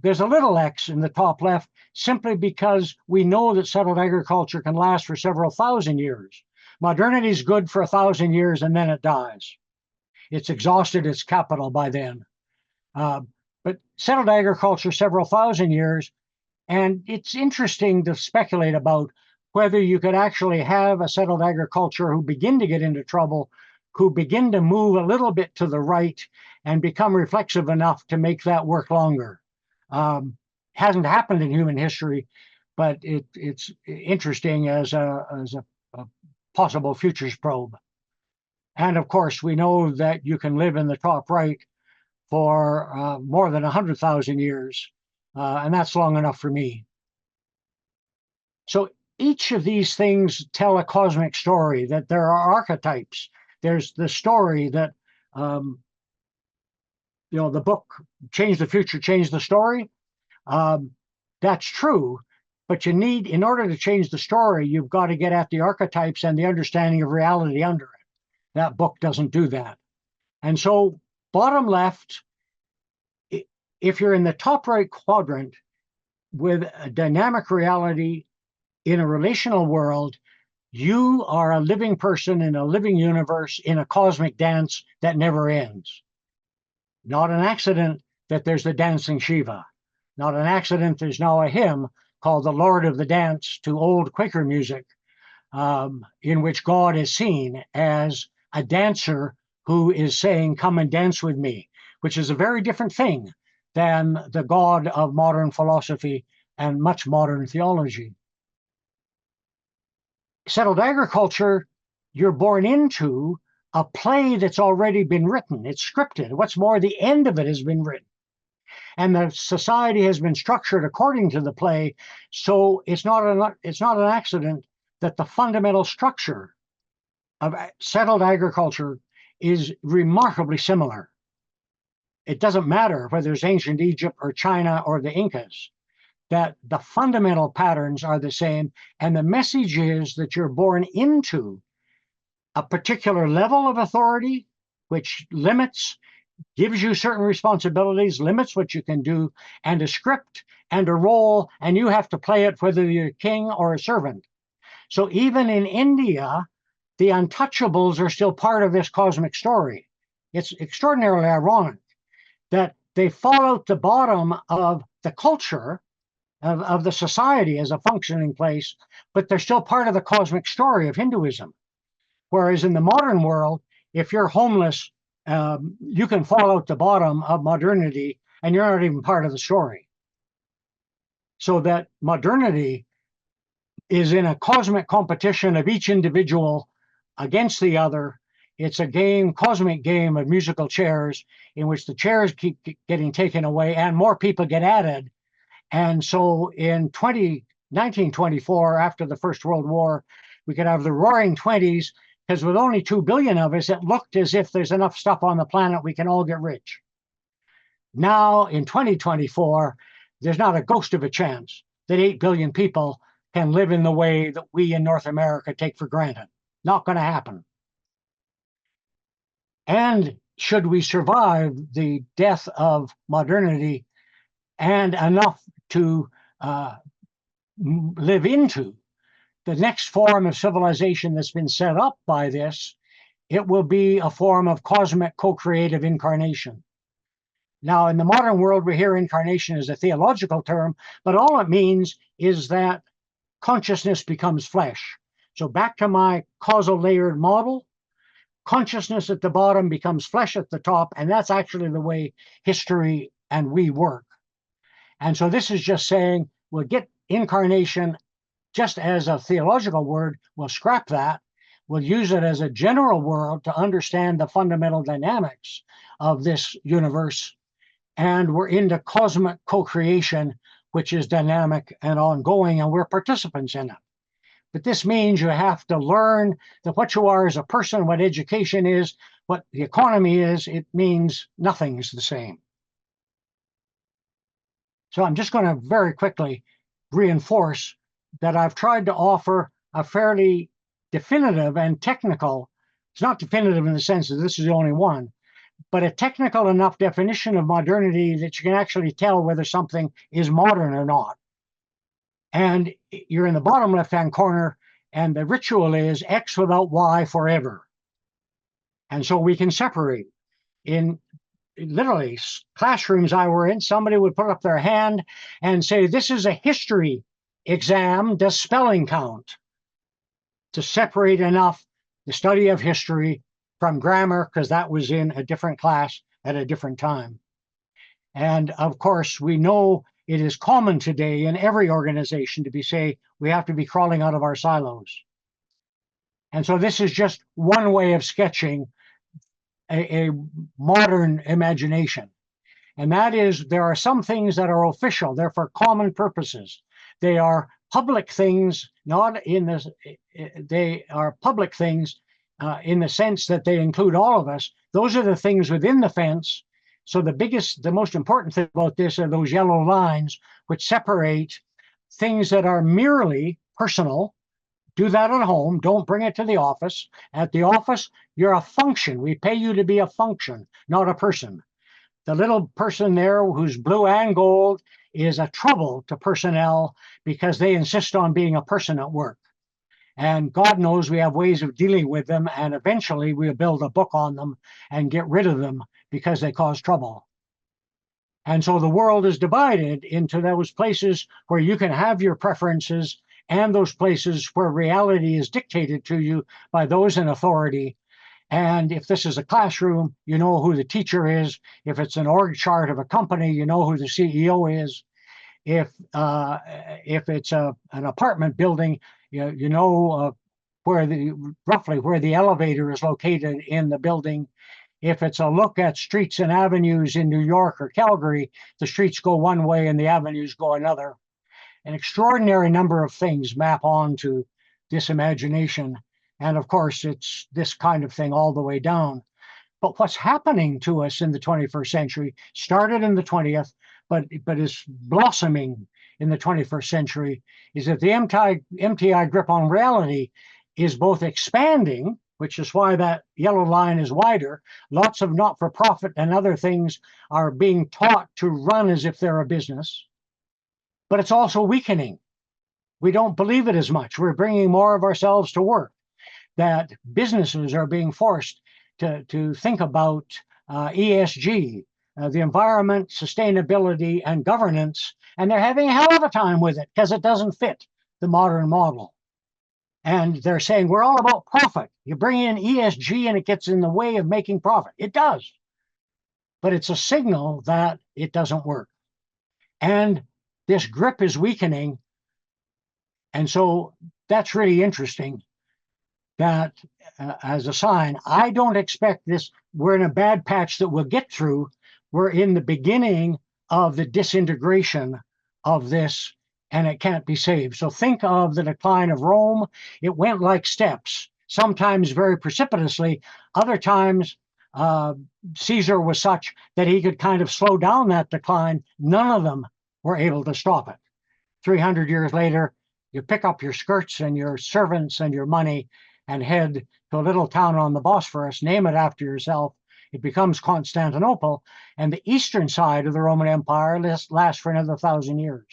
Speaker 2: There's a little X in the top left simply because we know that settled agriculture can last for several thousand years. Modernity is good for 1,000 years and then it dies. It's exhausted its capital by then. But settled agriculture several thousand years, and it's interesting to speculate about whether you could actually have a settled agriculture who begin to get into trouble, who begin to move a little bit to the right and become reflexive enough to make that work longer. Hasn't happened in human history, but it's interesting as a possible futures probe. And of course, we know that you can live in the top right for more than 100,000 years, and that's long enough for me. So each of these things tell a cosmic story, that there are archetypes. There's the story that, the book Change the Future, Change the Story. That's true, but in order to change the story, you've got to get at the archetypes and the understanding of reality under it. That book doesn't do that. And so bottom left, if you're in the top right quadrant with a dynamic reality in a relational world, you are a living person in a living universe in a cosmic dance that never ends. Not an accident that there's the dancing Shiva. Not an accident there's now a hymn called The Lord of the Dance to old Quaker music, in which God is seen as a dancer who is saying, come and dance with me, which is a very different thing than the God of modern philosophy and much modern theology. Settled agriculture, you're born into a play that's already been written. It's scripted. What's more, the end of it has been written. And the society has been structured according to the play. So it's not an accident that the fundamental structure of settled agriculture is remarkably similar. It doesn't matter whether it's ancient Egypt or China or the Incas, that the fundamental patterns are the same. And the message is that you're born into a particular level of authority, which limits, gives you certain responsibilities, limits what you can do, and a script and a role, and you have to play it whether you're a king or a servant. So even in India, the untouchables are still part of this cosmic story. It's extraordinarily ironic that they fall out the bottom of the culture of the society as a functioning place, but they're still part of the cosmic story of Hinduism. Whereas in the modern world, if you're homeless, you can fall out the bottom of modernity and you're not even part of the story. So that modernity is in a cosmic competition of each individual against the other. It's a game, cosmic game of musical chairs in which the chairs keep getting taken away and more people get added. And so in 1924, after the First World War, we could have the Roaring Twenties, because with only 2 billion of us, it looked as if there's enough stuff on the planet we can all get rich. Now in 2024, there's not a ghost of a chance that 8 billion people can live in the way that we in North America take for granted. Not going to happen. And should we survive the death of modernity and enough to live into the next form of civilization that's been set up by this, it will be a form of cosmic co-creative incarnation. Now, in the modern world, we hear incarnation as a theological term, but all it means is that consciousness becomes flesh. So back to my causal layered model, consciousness at the bottom becomes flesh at the top, and that's actually the way history and we work. And so this is just saying we'll get incarnation just as a theological word, we'll scrap that. We'll use it as a general word to understand the fundamental dynamics of this universe. And we're into cosmic co-creation, which is dynamic and ongoing, and we're participants in it. But this means you have to learn that what you are as a person, what education is, what the economy is. It means nothing is the same. So I'm just going to very quickly reinforce that I've tried to offer a fairly definitive and technical, it's not definitive in the sense that this is the only one, but a technical enough definition of modernity that you can actually tell whether something is modern or not. And you're in the bottom left-hand corner, and the ritual is X without Y forever. And so we can separate. In literally classrooms I were in, somebody would put up their hand and say, this is a history exam, does spelling count? To separate enough the study of history from grammar, because that was in a different class at a different time. And of course, we know it is common today in every organization to say we have to be crawling out of our silos. And so this is just one way of sketching a modern imagination. And that is, there are some things that are official, they're for common purposes. They are public things, not in this, they are public things in the sense that they include all of us. Those are the things within the fence. So the most important thing about this are those yellow lines, which separate things that are merely personal. Do that at home. Don't bring it to the office. At the office, you're a function. We pay you to be a function, not a person. The little person there who's blue and gold is a trouble to personnel because they insist on being a person at work. And God knows we have ways of dealing with them, and eventually we'll build a book on them and get rid of them because they cause trouble. And so the world is divided into those places where you can have your preferences and those places where reality is dictated to you by those in authority. And if this is a classroom, you know who the teacher is. If it's an org chart of a company, you know who the CEO is. If it's an apartment building, you know roughly where the elevator is located in the building. If it's a look at streets and avenues in New York or Calgary, the streets go one way and the avenues go another. An extraordinary number of things map onto this imagination. And of course, it's this kind of thing all the way down. But what's happening to us in the 21st century started in the 20th, but is blossoming in the 21st century, is that the MTI grip on reality is both expanding which is why that yellow line is wider. Lots of not-for-profit and other things are being taught to run as if they're a business, but it's also weakening. We don't believe it as much. We're bringing more of ourselves to work, that businesses are being forced to think about ESG, the environment, sustainability, and governance, and they're having a hell of a time with it because it doesn't fit the modern model. And they're saying, we're all about profit. You bring in ESG and it gets in the way of making profit. It does. But it's a signal that it doesn't work. And this grip is weakening. And so that's really interesting, that as a sign, I don't expect this, we're in a bad patch that we'll get through. We're in the beginning of the disintegration of this, and it can't be saved. So think of the decline of Rome. It went like steps, sometimes very precipitously, other times Caesar was such that he could kind of slow down that decline. None of them were able to stop it. 300 years later, you pick up your skirts and your servants and your money and head to a little town on the Bosphorus, name it after yourself. It becomes Constantinople, and the eastern side of the Roman Empire lasts for another 1,000 years.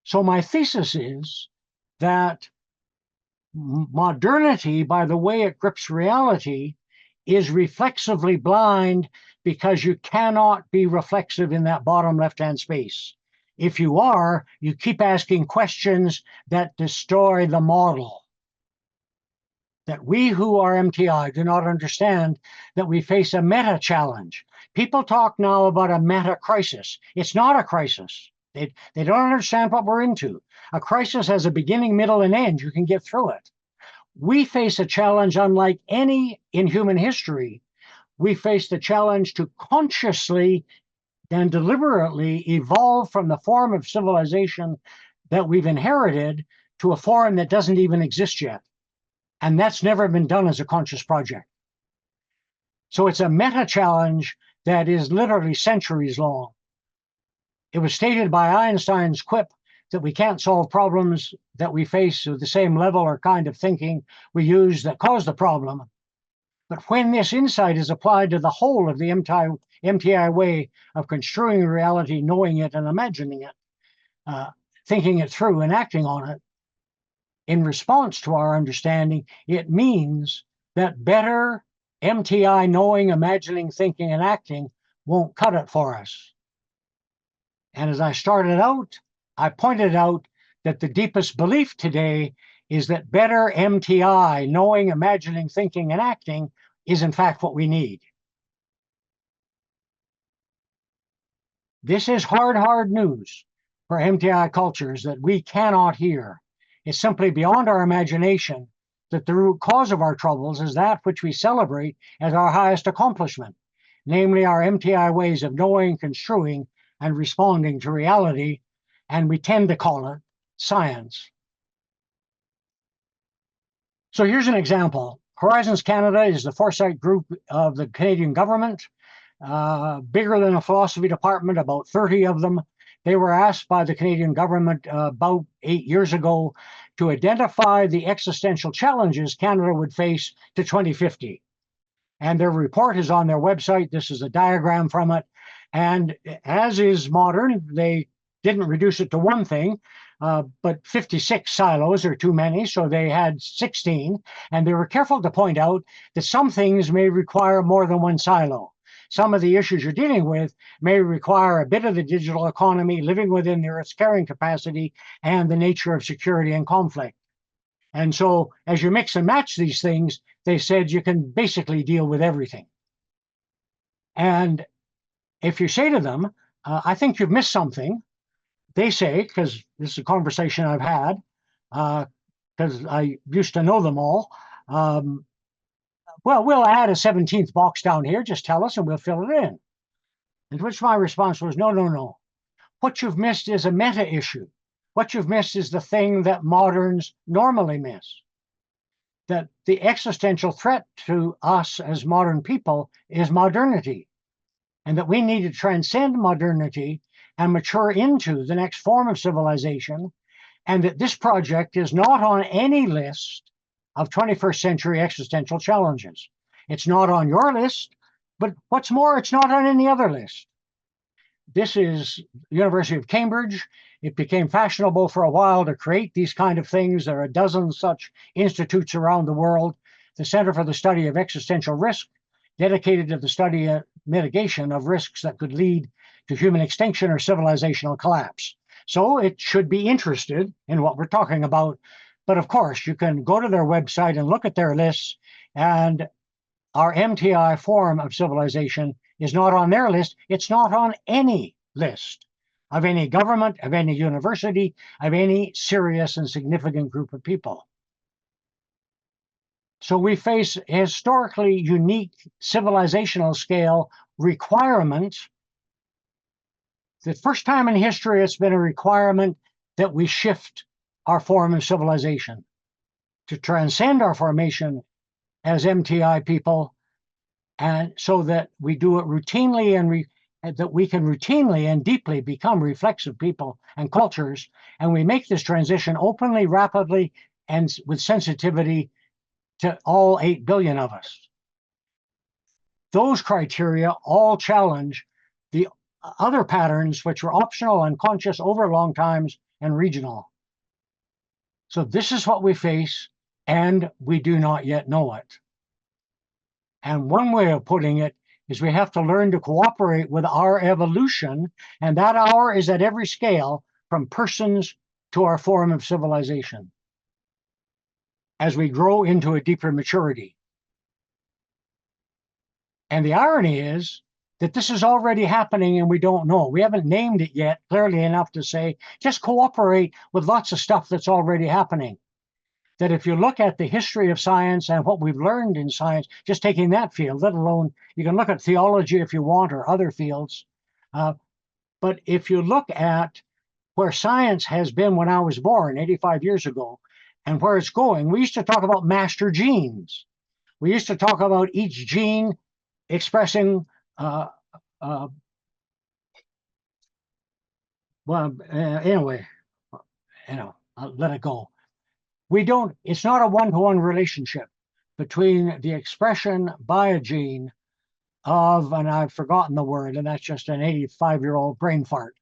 Speaker 2: So my thesis is that modernity, by the way it grips reality, is reflexively blind, because you cannot be reflexive in that bottom left-hand space. If you are, you keep asking questions that destroy the model. That we who are MTI do not understand that we face a meta challenge. People talk now about a meta crisis. It's not a crisis. They don't understand what we're into. A crisis has a beginning, middle, and end. You can get through it. We face a challenge unlike any in human history. We face the challenge to consciously and deliberately evolve from the form of civilization that we've inherited to a form that doesn't even exist yet. And that's never been done as a conscious project. So it's a meta challenge that is literally centuries long. It was stated by Einstein's quip that we can't solve problems that we face with the same level or kind of thinking we use that caused the problem. But when this insight is applied to the whole of the MTI way of construing reality, knowing it and imagining it, thinking it through and acting on it, in response to our understanding, it means that better MTI knowing, imagining, thinking, and acting won't cut it for us. And as I started out, I pointed out that the deepest belief today is that better MTI, knowing, imagining, thinking, and acting, is in fact what we need. This is hard news for MTI cultures that we cannot hear. It's simply beyond our imagination that the root cause of our troubles is that which we celebrate as our highest accomplishment, namely our MTI ways of knowing, construing, and responding to reality, and we tend to call it science. So here's an example. Horizons Canada is the foresight group of the Canadian government, bigger than a philosophy department, about 30 of them. They were asked by the Canadian government about 8 years ago to identify the existential challenges Canada would face to 2050. And their report is on their website. This is a diagram from it. And as is modern, they didn't reduce it to one thing, but 56 silos are too many, so they had 16. And they were careful to point out that some things may require more than one silo. Some of the issues you're dealing with may require a bit of the digital economy, living within the Earth's carrying capacity, and the nature of security and conflict. And so as you mix and match these things, they said you can basically deal with everything. And if you say to them, I think you've missed something, they say, because this is a conversation I've had, because I used to know them all, well, we'll add a 17th box down here, just tell us and we'll fill it in. And which my response was, no. What you've missed is a meta issue. What you've missed is the thing that moderns normally miss. That the existential threat to us as modern people is modernity. And that we need to transcend modernity and mature into the next form of civilization. And that this project is not on any list of 21st century existential challenges. It's not on your list, but what's more, it's not on any other list. This is the University of Cambridge. It became fashionable for a while to create these kind of things. There are a dozen such institutes around the world. The Center for the Study of Existential Risk, dedicated to the study and mitigation of risks that could lead to human extinction or civilizational collapse. So it should be interested in what we're talking about. But of course, you can go to their website and look at their lists, and our MTI Forum of Civilization is not on their list. It's not on any list of any government, of any university, of any serious and significant group of people. So we face historically unique civilizational scale requirements. The first time in history, it's been a requirement that we shift our form of civilization to transcend our formation as MTI people, and so that we do it routinely and that we can routinely and deeply become reflexive people and cultures, and we make this transition openly, rapidly, and with sensitivity to all 8 billion of us. Those criteria all challenge the other patterns which were optional, unconscious over long times, and regional. So this is what we face, and we do not yet know it. And one way of putting it is we have to learn to cooperate with our evolution, and that our is at every scale, from persons to our form of civilization, as we grow into a deeper maturity. And the irony is that this is already happening and we don't know. We haven't named it yet clearly enough to say, just cooperate with lots of stuff that's already happening. That if you look at the history of science and what we've learned in science, just taking that field, let alone, you can look at theology if you want, or other fields. But if you look at where science has been when I was born 85 years ago, and where it's going, we used to talk about master genes. We used to talk about each gene expressing, anyway, I'll let it go. It's not a one-to-one relationship between the expression by a gene of, and I've forgotten the word, and that's just an 85-year-old brain fart.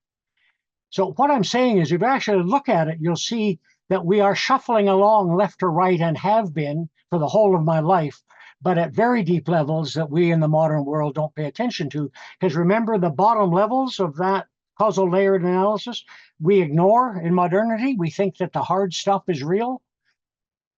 Speaker 2: So what I'm saying is, if you actually look at it, you'll see that we are shuffling along left to right, and have been for the whole of my life, but at very deep levels that we in the modern world don't pay attention to. Because remember, the bottom levels of that causal layered analysis we ignore in modernity. We think that the hard stuff is real.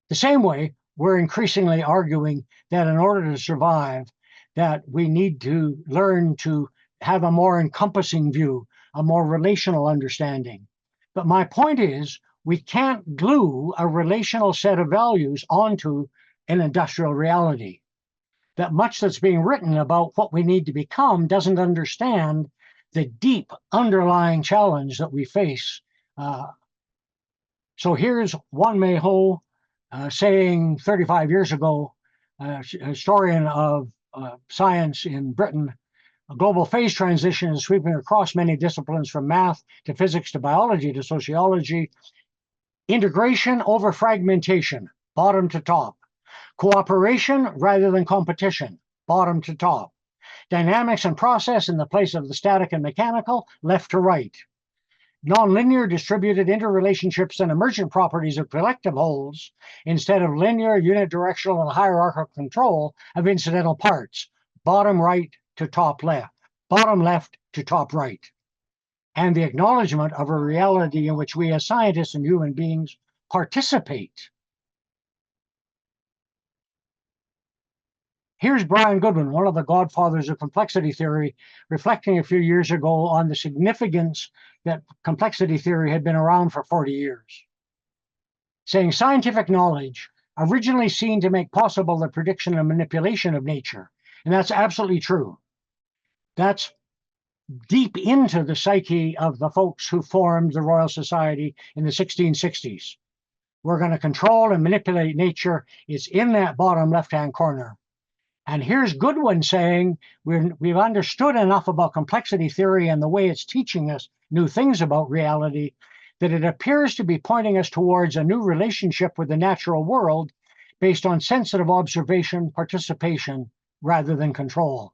Speaker 2: The same way, we're increasingly arguing that in order to survive, that we need to learn to have a more encompassing view, a more relational understanding. But my point is, we can't glue a relational set of values onto an industrial reality. That much that's being written about what we need to become doesn't understand the deep underlying challenge that we face. So here's Juan Mejo saying 35 years ago, a historian of science in Britain, a global phase transition is sweeping across many disciplines, from math to physics to biology to sociology. Integration over fragmentation, bottom to top. Cooperation rather than competition, bottom to top. Dynamics and process in the place of the static and mechanical, left to right. Nonlinear distributed interrelationships and emergent properties of collective wholes instead of linear, unidirectional, and hierarchical control of incidental parts, bottom right to top left, bottom left to top right. And the acknowledgement of a reality in which we as scientists and human beings participate. Here's Brian Goodwin, one of the godfathers of complexity theory, reflecting a few years ago on the significance that complexity theory had been around for 40 years. Saying scientific knowledge, originally seen to make possible the prediction and manipulation of nature. And that's absolutely true. That's deep into the psyche of the folks who formed the Royal Society in the 1660s. We're going to control and manipulate nature. It's in that bottom left-hand corner. And here's Goodwin saying, we've understood enough about complexity theory and the way it's teaching us new things about reality, that it appears to be pointing us towards a new relationship with the natural world, based on sensitive observation, participation, rather than control.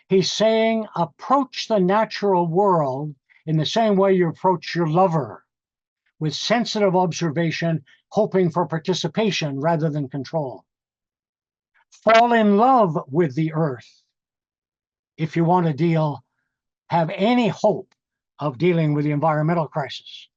Speaker 2: He's saying approach the natural world in the same way you approach your lover, with sensitive observation, hoping for participation rather than control. Fall in love with the earth if you want to have any hope of dealing with the environmental crisis.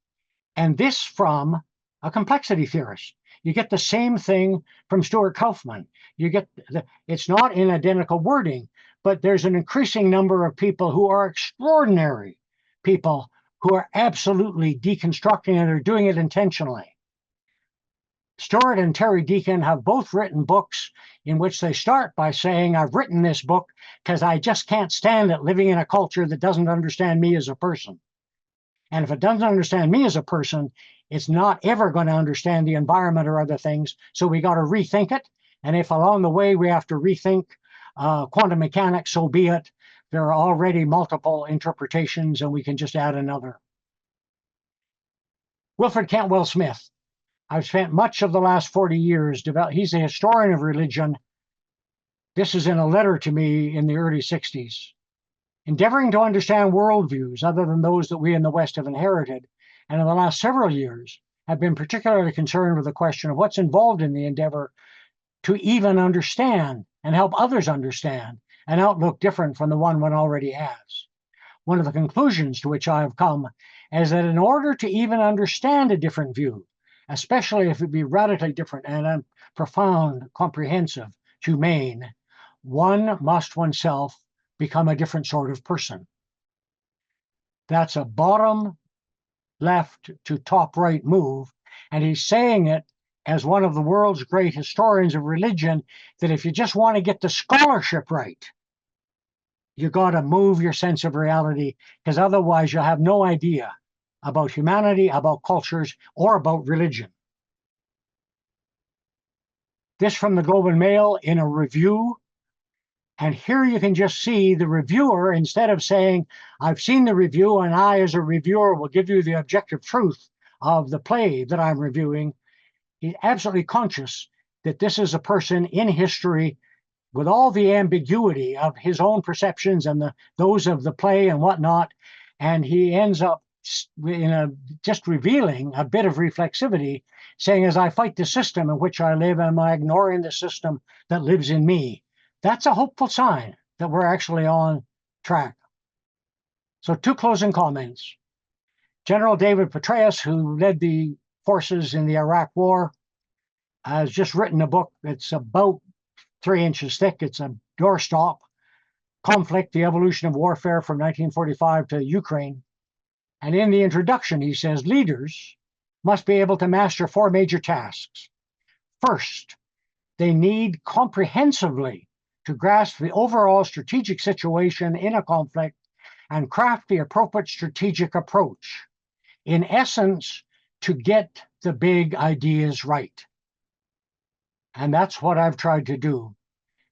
Speaker 2: And this from a complexity theorist. You get the same thing from Stuart Kauffman. It's not in identical wording, but there's an increasing number of people who are extraordinary people who are absolutely deconstructing it or doing it intentionally. Stuart and Terry Deacon have both written books in which they start by saying, I've written this book because I just can't stand it living in a culture that doesn't understand me as a person. And if it doesn't understand me as a person, it's not ever going to understand the environment or other things. So we got to rethink it. And if along the way we have to rethink quantum mechanics, so be it. There are already multiple interpretations, and we can just add another. Wilfred Cantwell Smith. I've spent much of the last 40 years he's a historian of religion. This is in a letter to me in the early 60s. Endeavoring to understand worldviews other than those that we in the West have inherited, and in the last several years have been particularly concerned with the question of what's involved in the endeavor to even understand and help others understand an outlook different from the one already has. One of the conclusions to which I have come is that in order to even understand a different view, especially if it be radically different and profound, comprehensive, humane, one must oneself become a different sort of person. That's a bottom left to top right move. And he's saying it as one of the world's great historians of religion, that if you just want to get the scholarship right, you got to move your sense of reality, because otherwise you'll have no idea about humanity, about cultures, or about religion. This from the Globe and Mail in a review. And here you can just see the reviewer, instead of saying, I've seen the review and I, as a reviewer, will give you the objective truth of the play that I'm reviewing. He's absolutely conscious that this is a person in history with all the ambiguity of his own perceptions and those of the play and whatnot. And he ends up just revealing a bit of reflexivity, saying, as I fight the system in which I live, am I ignoring the system that lives in me? That's a hopeful sign that we're actually on track. So 2 closing comments. General David Petraeus, who led the forces in the Iraq War, has just written a book that's about 3 inches thick. It's a doorstop, Conflict, the Evolution of Warfare from 1945 to Ukraine. And in the introduction, he says, leaders must be able to master 4 major tasks. First, they need comprehensively to grasp the overall strategic situation in a conflict and craft the appropriate strategic approach. In essence, to get the big ideas right. And that's what I've tried to do.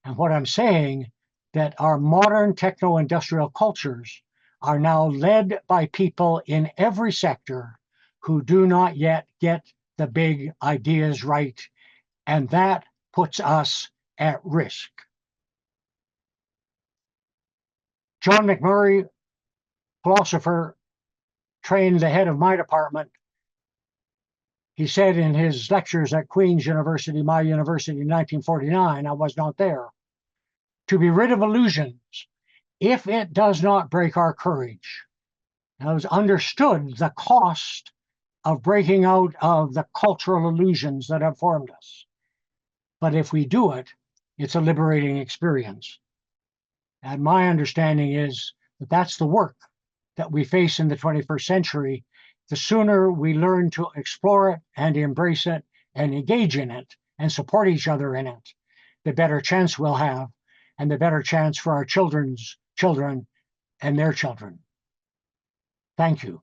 Speaker 2: And what I'm saying, that our modern techno-industrial cultures are now led by people in every sector who do not yet get the big ideas right. And that puts us at risk. John McMurray, philosopher, trained the head of my department. He said in his lectures at Queen's University, my university, in 1949, I was not there, to be rid of illusions, if it does not break our courage. And it was understood the cost of breaking out of the cultural illusions that have formed us. But if we do it, it's a liberating experience. And my understanding is that that's the work that we face in the 21st century. The sooner we learn to explore it and embrace it and engage in it and support each other in it, the better chance we'll have, and the better chance for our children's children and their children. Thank you.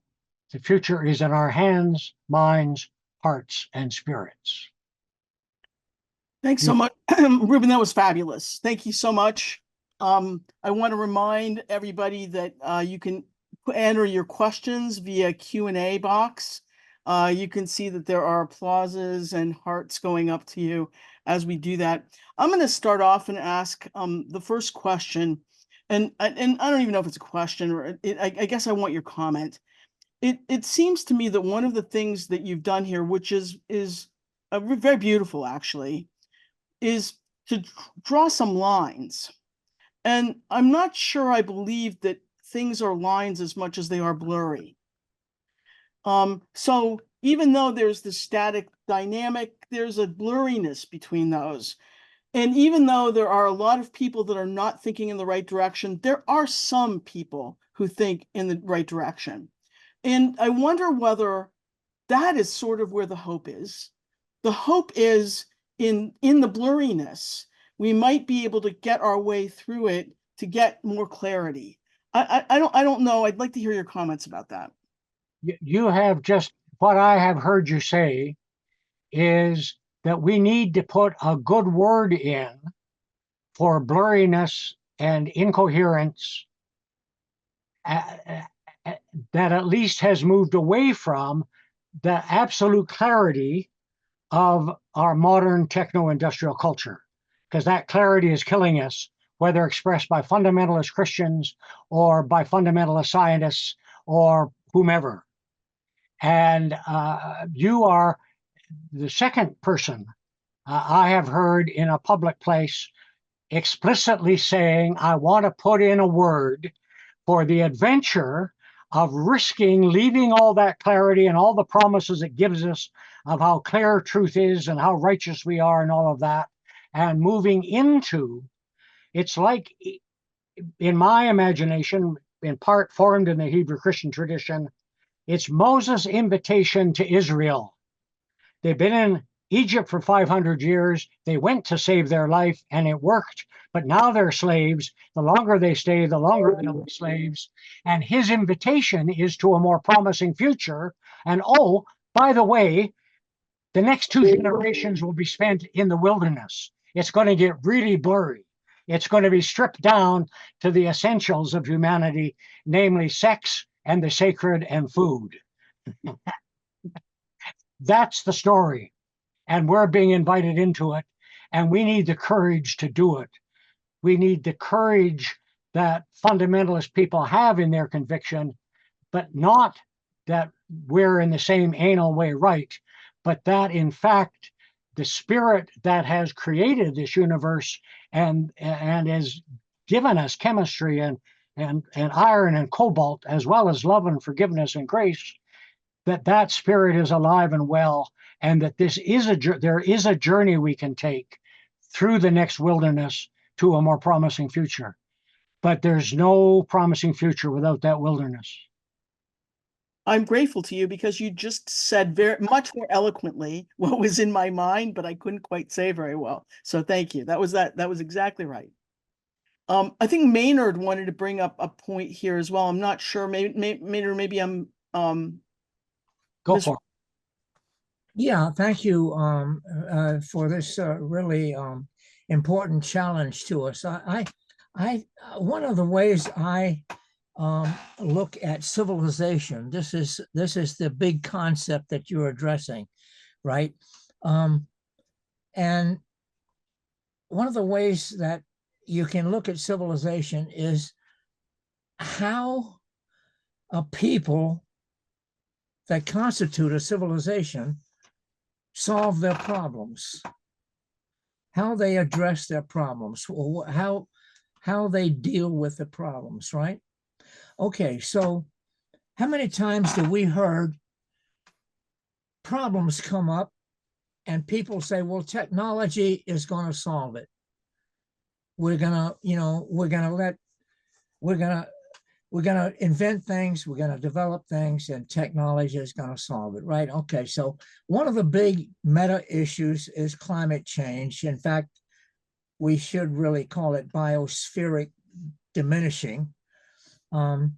Speaker 2: The future is in our hands, minds, hearts, and spirits.
Speaker 1: Thanks so much, Ruben. That was fabulous. Thank you so much. I want to remind everybody that you can enter your questions via Q&A box You can see that there are applauses and hearts going up to you as we do that. I'm going to start off and ask the first question, and I don't even know if it's a question, or I guess I want your comment. It seems to me that one of the things that you've done here, which is very beautiful actually, is to draw some lines. And I'm not sure I believe that things are lines as much as they are blurry. So even though there's the static dynamic, there's a blurriness between those. And even though there are a lot of people that are not thinking in the right direction, there are some people who think in the right direction. And I wonder whether that is sort of where the hope is. The hope is in the blurriness. We might be able to get our way through it to get more clarity. I don't know. I'd like to hear your comments about that.
Speaker 2: You have just what I have heard you say is that we need to put a good word in for blurriness and incoherence that at least has moved away from the absolute clarity of our modern techno-industrial culture, because that clarity is killing us, whether expressed by fundamentalist Christians or by fundamentalist scientists or whomever. And you are the second person I have heard in a public place explicitly saying, I want to put in a word for the adventure of risking leaving all that clarity and all the promises it gives us of how clear truth is and how righteous we are and all of that, and moving into, it's like, in my imagination, in part formed in the Hebrew Christian tradition, it's Moses' invitation to Israel. They've been in Egypt for 500 years. They went to save their life and it worked. But now they're slaves. The longer they stay, the longer they'll be slaves. And his invitation is to a more promising future. And oh, by the way, the next 2 generations will be spent in the wilderness. It's going to get really blurry. It's going to be stripped down to the essentials of humanity, namely sex and the sacred and food. That's the story. And we're being invited into it. And we need the courage to do it. We need the courage that fundamentalist people have in their conviction, but not that we're in the same anal way right, but that in fact, the spirit that has created this universe and has given us chemistry and iron and cobalt, as well as love and forgiveness and grace, that spirit is alive and well, and that there is a journey we can take through the next wilderness to a more promising future. But there's no promising future without that wilderness.
Speaker 1: I'm grateful to you because you just said very much more eloquently what was in my mind, but I couldn't quite say very well. So thank you. That was exactly right. I think Maynard wanted to bring up a point here as well. I'm not sure. Maynard, maybe I'm
Speaker 2: Go for it.
Speaker 3: Yeah, thank you for this really important challenge to us. One of the ways I look at civilization, this is the big concept that you're addressing, right? And one of the ways that you can look at civilization is how a people that constitute a civilization solve their problems, how they address their problems, how they deal with the problems, right? Okay, so how many times have we heard problems come up and people say, well, technology is going to solve it. We're going to invent things, we're going to develop things, and technology is going to solve it, right? Okay, so one of the big meta issues is climate change. In fact, we should really call it biospheric diminishing. And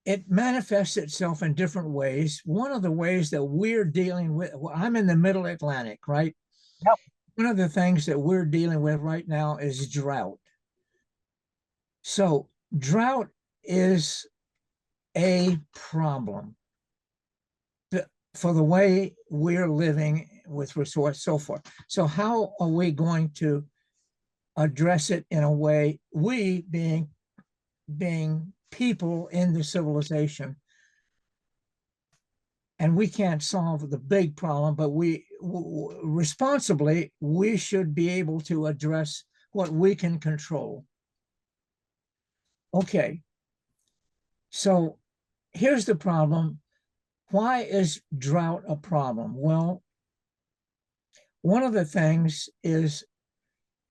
Speaker 3: it manifests itself in different ways. One of the ways that we're dealing with, I'm in the Middle Atlantic, right?
Speaker 2: Yep.
Speaker 3: One of the things that we're dealing with right now is drought. So drought is a problem for the way we're living with resource, so forth. So how are we going to address it in a way, we being people in the civilization, and we can't solve the big problem, but responsibly, we should be able to address what we can control. Okay, so here's the problem. Why is drought a problem? Well, one of the things is,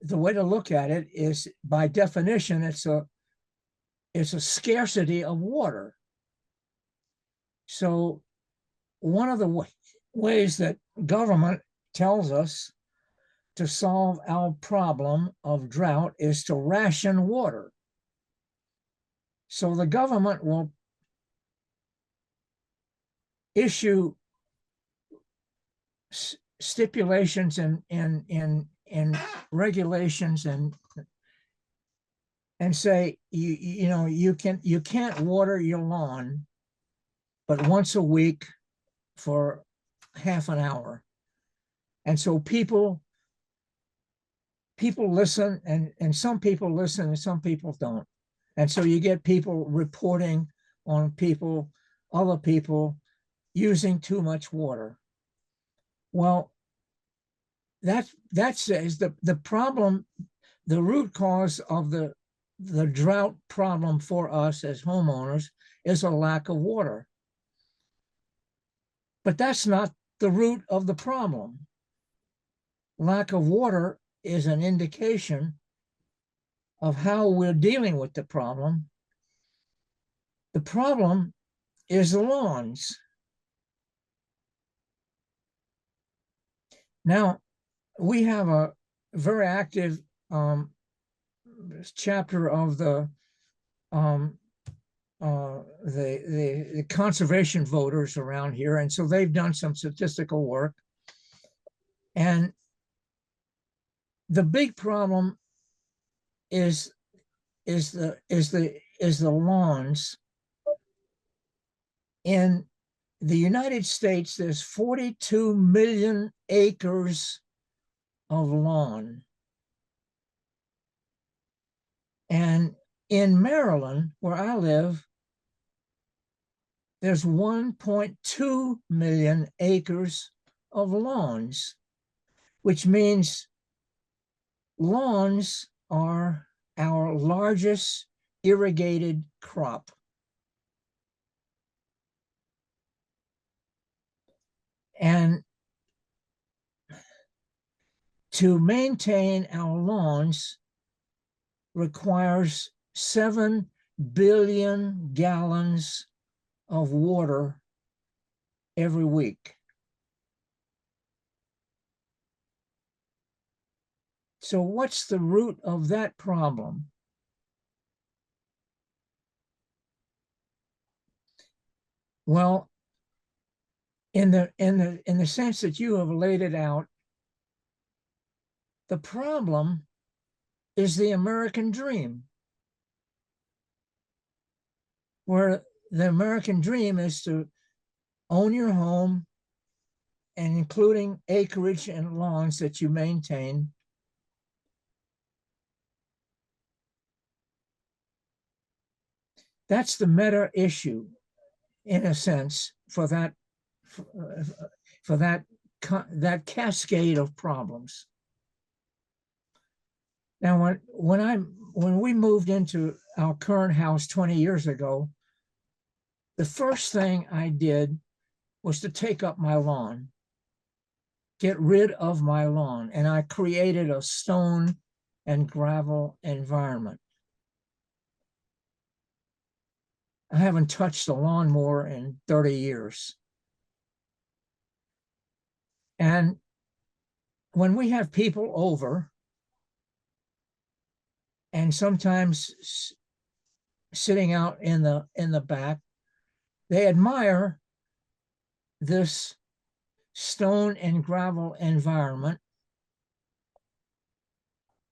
Speaker 3: the way to look at it is, by definition, it's a scarcity of water. So one of the ways that government tells us to solve our problem of drought is to ration water. So the government will issue stipulations and regulations and say, you can't water your lawn but once a week for half an hour. And so people listen, and some people listen and some people don't. And so you get people reporting on other people using too much water. Well, that says the problem, the root cause of the drought problem for us as homeowners is a lack of water. But that's not the root of the problem. Lack of water is an indication of how we're dealing with the problem. The problem is the lawns. Now, we have a very active chapter of the conservation voters around here, and so they've done some statistical work. And the big problem is the lawns. In the United States, there's 42 million acres of lawn. And in Maryland, where I live, there's 1.2 million acres of lawns, which means lawns are our largest irrigated crop. And to maintain our lawns requires 7 billion gallons of water every week. So what's the root of that problem? Well, in the sense that you have laid it out, the problem is the American dream, where the American dream is to own your home, and including acreage and lawns that you maintain. That's the meta issue, in a sense, for that cascade of problems. Now, when we moved into our current house 20 years ago, the first thing I did was to take up my lawn, get rid of my lawn, and I created a stone and gravel environment. I haven't touched a lawnmower in 30 years. And when we have people over, and sometimes sitting out in the back, they admire this stone and gravel environment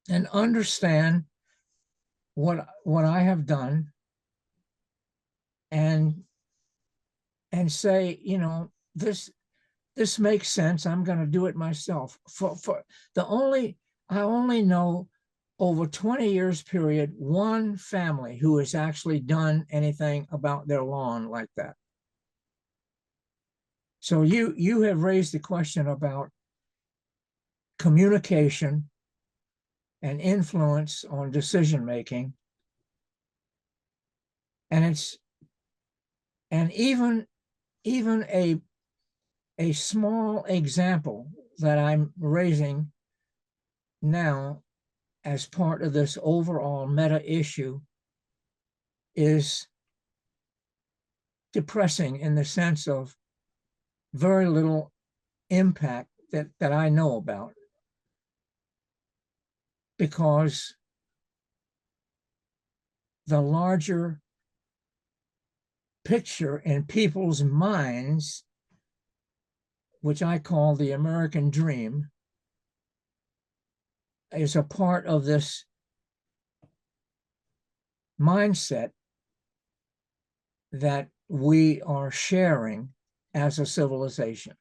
Speaker 3: and understand what I have done. and say, you know, this makes sense. I'm going to do it myself. I only know over 20 years period, one family who has actually done anything about their lawn like that. So you have raised the question about communication and influence on decision making. And even a small example that I'm raising now as part of this overall meta issue is depressing in the sense of very little impact that I know about, because the larger picture in people's minds, which I call the American dream, is a part of this mindset that we are sharing as a civilization.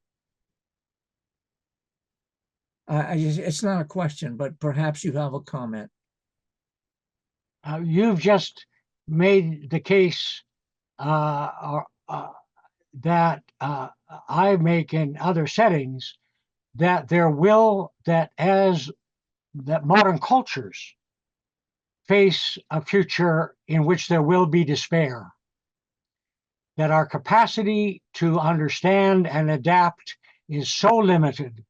Speaker 3: It's not a question, but perhaps you have a comment.
Speaker 2: You've just made the case that I make in other settings, that modern cultures face a future in which there will be despair, that our capacity to understand and adapt is so limited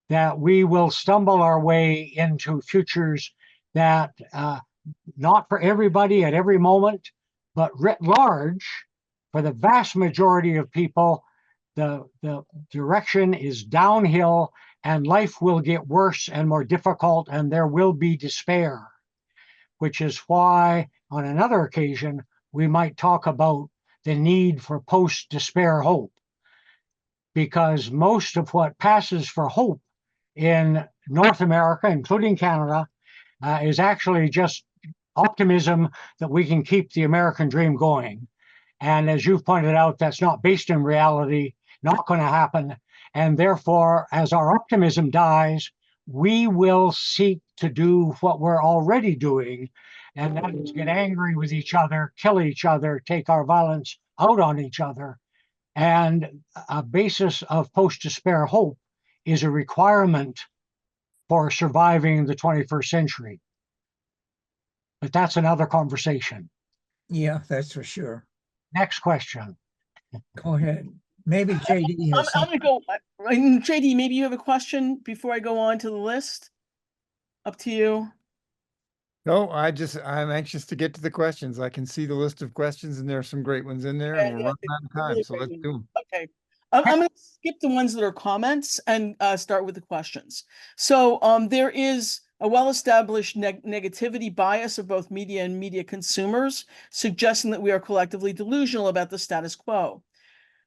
Speaker 2: that we will stumble our way into futures that, not for everybody at every moment, but writ large, for the vast majority of people, the direction is downhill, and life will get worse and more difficult, and there will be despair, which is why on another occasion we might talk about the need for post-despair hope, because most of what passes for hope in North America, including Canada, is actually just optimism that we can keep the American dream going. And as you've pointed out, that's not based in reality, not going to happen. And therefore, as our optimism dies, we will seek to do what we're already doing, and that is get angry with each other, kill each other, take our violence out on each other. And a basis of post-despair hope is a requirement for surviving the 21st century. But that's another conversation.
Speaker 3: Yeah, that's for sure.
Speaker 2: Next question.
Speaker 3: Go ahead. Maybe JD has
Speaker 1: I'm going to go. JD, maybe you have a question before I go on to the list. Up to you.
Speaker 4: No, I'm anxious to get to the questions. I can see the list of questions, and there are some great ones in there, and we're running out of time,
Speaker 1: really
Speaker 4: so let's
Speaker 1: great
Speaker 4: do them.
Speaker 1: Okay. I'm going to skip the ones that are comments and start with the questions. So there is a well-established negativity bias of both media and media consumers, suggesting that we are collectively delusional about the status quo.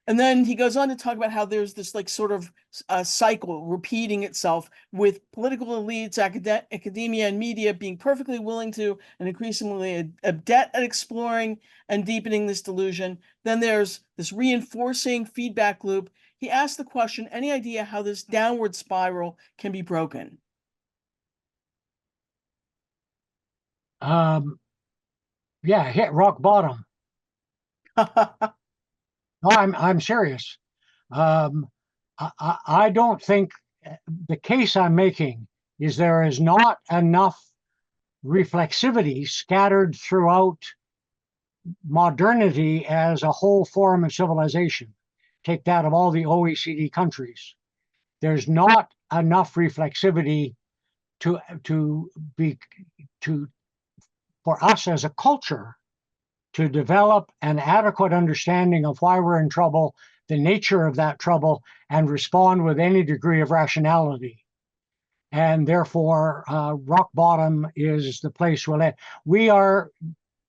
Speaker 1: And then he goes on to talk about how there's this like sort of cycle repeating itself with political elites, academia, and media being perfectly willing to and increasingly adept at exploring and deepening this delusion. Then there's this reinforcing feedback loop. He asked the question, any idea how this downward spiral can be broken?
Speaker 2: Yeah, hit rock bottom. No, I'm serious. I don't think the case I'm making is there is not enough reflexivity scattered throughout modernity as a whole form of civilization. Take that of all the OECD countries. There's not enough reflexivity for us as a culture to develop an adequate understanding of why we're in trouble, the nature of that trouble, and respond with any degree of rationality. And therefore, rock bottom is the place we'll end. We are,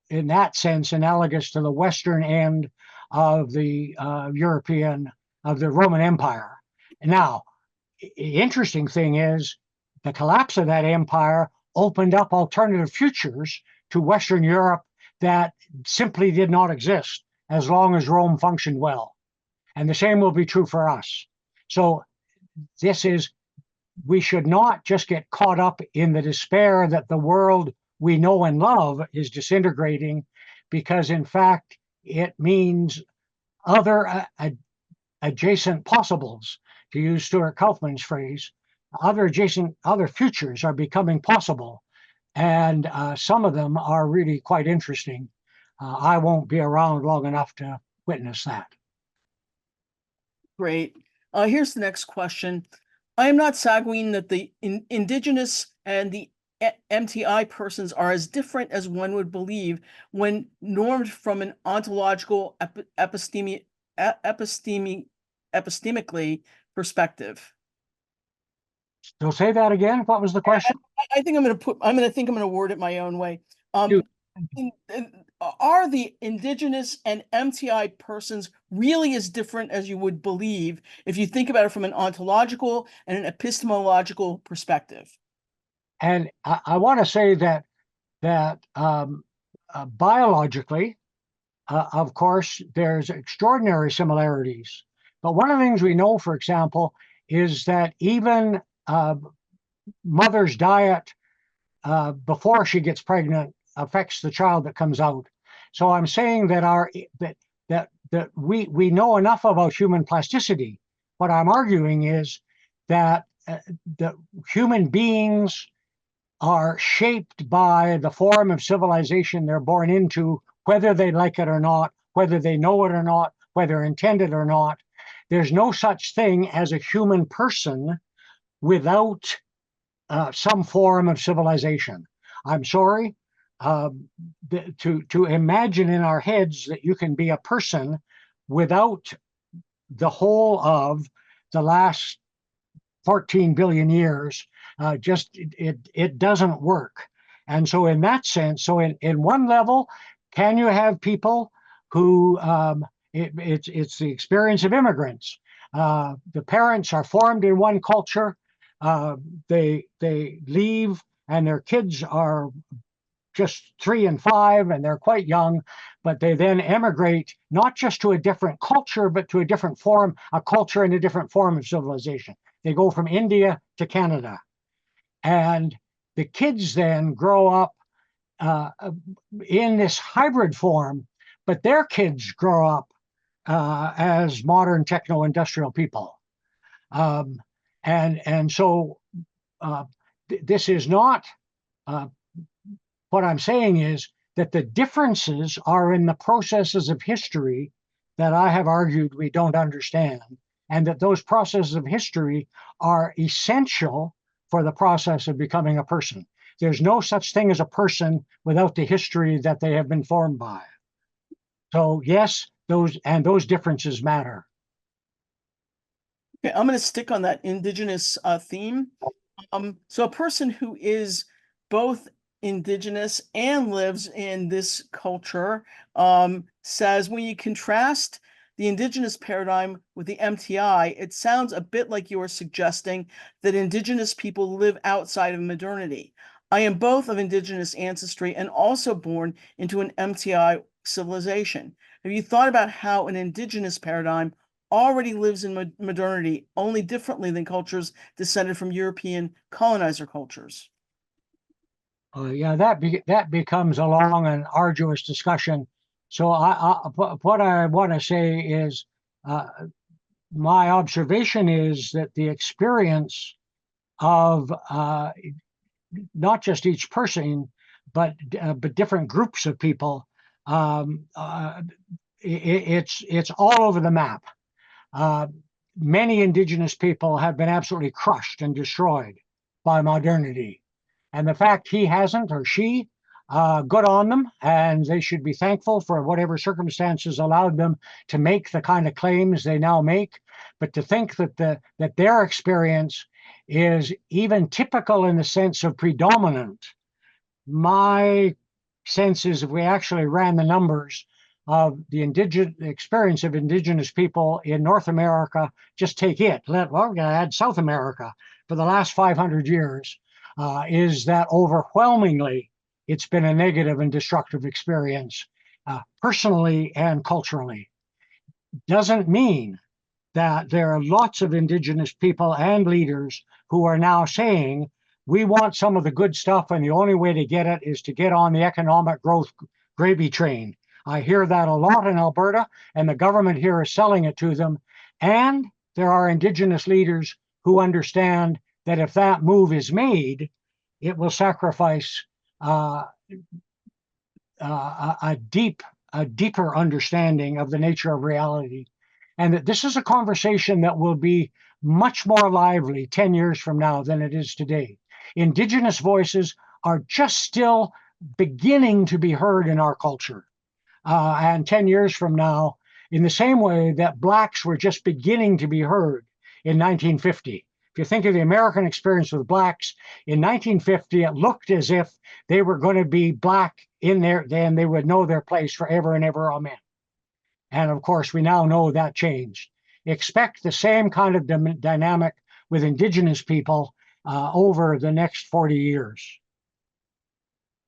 Speaker 2: in that sense, analogous to the western end of the of the Roman Empire. Now, the interesting thing is the collapse of that empire opened up alternative futures to Western Europe that simply did not exist. as long as Rome functioned well. And the same will be true for us. So we should not just get caught up in the despair that the world we know and love is disintegrating, because in fact, it means other adjacent possibles, to use Stuart Kaufman's phrase. Other futures are becoming possible, and some of them are really quite interesting. I won't be around long enough to witness that.
Speaker 1: Great. Here's the next question. I am not sanguine that the Indigenous and the MTI persons are as different as one would believe when normed from an ontological epistemically perspective.
Speaker 2: So say that again. What was the question?
Speaker 1: I think I'm going to word it my own way. Are the Indigenous and MTI persons really as different as you would believe if you think about it from an ontological and an epistemological perspective?
Speaker 2: And I want to say that biologically, of course, there's extraordinary similarities. But one of the things we know, for example, is that even mother's diet before she gets pregnant affects the child that comes out. So I'm saying that we know enough about human plasticity. What I'm arguing is that the human beings are shaped by the form of civilization they're born into, whether they like it or not, whether they know it or not, whether intended or not. There's no such thing as a human person without some form of civilization. I'm sorry, to imagine in our heads that you can be a person without the whole of the last 14 billion years, it doesn't work. And so in that sense, so in one level, can you have people who, it's the experience of immigrants. The parents are formed in one culture, they leave and their kids are just 3 and 5 and they're quite young, but they then emigrate not just to a different culture, but to a different form, a culture and a different form of civilization. They go from India to Canada. And the kids then grow up in this hybrid form, but their kids grow up as modern techno-industrial people. And so this is not, what I'm saying is that the differences are in the processes of history that I have argued we don't understand, and that those processes of history are essential for the process of becoming a person. There's no such thing as a person without the history that they have been formed by. So yes, those differences matter.
Speaker 1: Okay, I'm going to stick on that Indigenous theme. So a person who is both Indigenous and lives in this culture says, when you contrast the Indigenous paradigm with the MTI, it sounds a bit like you are suggesting that Indigenous people live outside of modernity. I am both of Indigenous ancestry and also born into an MTI civilization. Have you thought about how an Indigenous paradigm already lives in modernity, only differently than cultures descended from European colonizer cultures?
Speaker 2: Yeah, that becomes a long and arduous discussion. So what I want to say is, my observation is that the experience of not just each person, but different groups of people, it's all over the map. Many Indigenous people have been absolutely crushed and destroyed by modernity. And the fact he hasn't, or she, good on them, and they should be thankful for whatever circumstances allowed them to make the kind of claims they now make. But to think that their experience is even typical in the sense of predominant, my sense is if we actually ran the numbers of the experience of Indigenous people in North America, just take it, we're going to add South America for the last 500 years, is that overwhelmingly it's been a negative and destructive experience. personally and culturally. Doesn't mean that there are lots of Indigenous people and leaders who are now saying, we want some of the good stuff, and the only way to get it is to get on the economic growth gravy train. I hear that a lot in Alberta, and the government here is selling it to them. And there are Indigenous leaders who understand that if that move is made, it will sacrifice a deeper understanding of the nature of reality. And that this is a conversation that will be much more lively 10 years from now than it is today. Indigenous voices are just still beginning to be heard in our culture. And 10 years from now, in the same way that Blacks were just beginning to be heard in 1950. If you think of the American experience with Blacks, in 1950, it looked as if they were going to be Black in there, then they would know their place forever and ever, amen. And of course, we now know that changed. Expect the same kind of dynamic with Indigenous people over the next 40 years.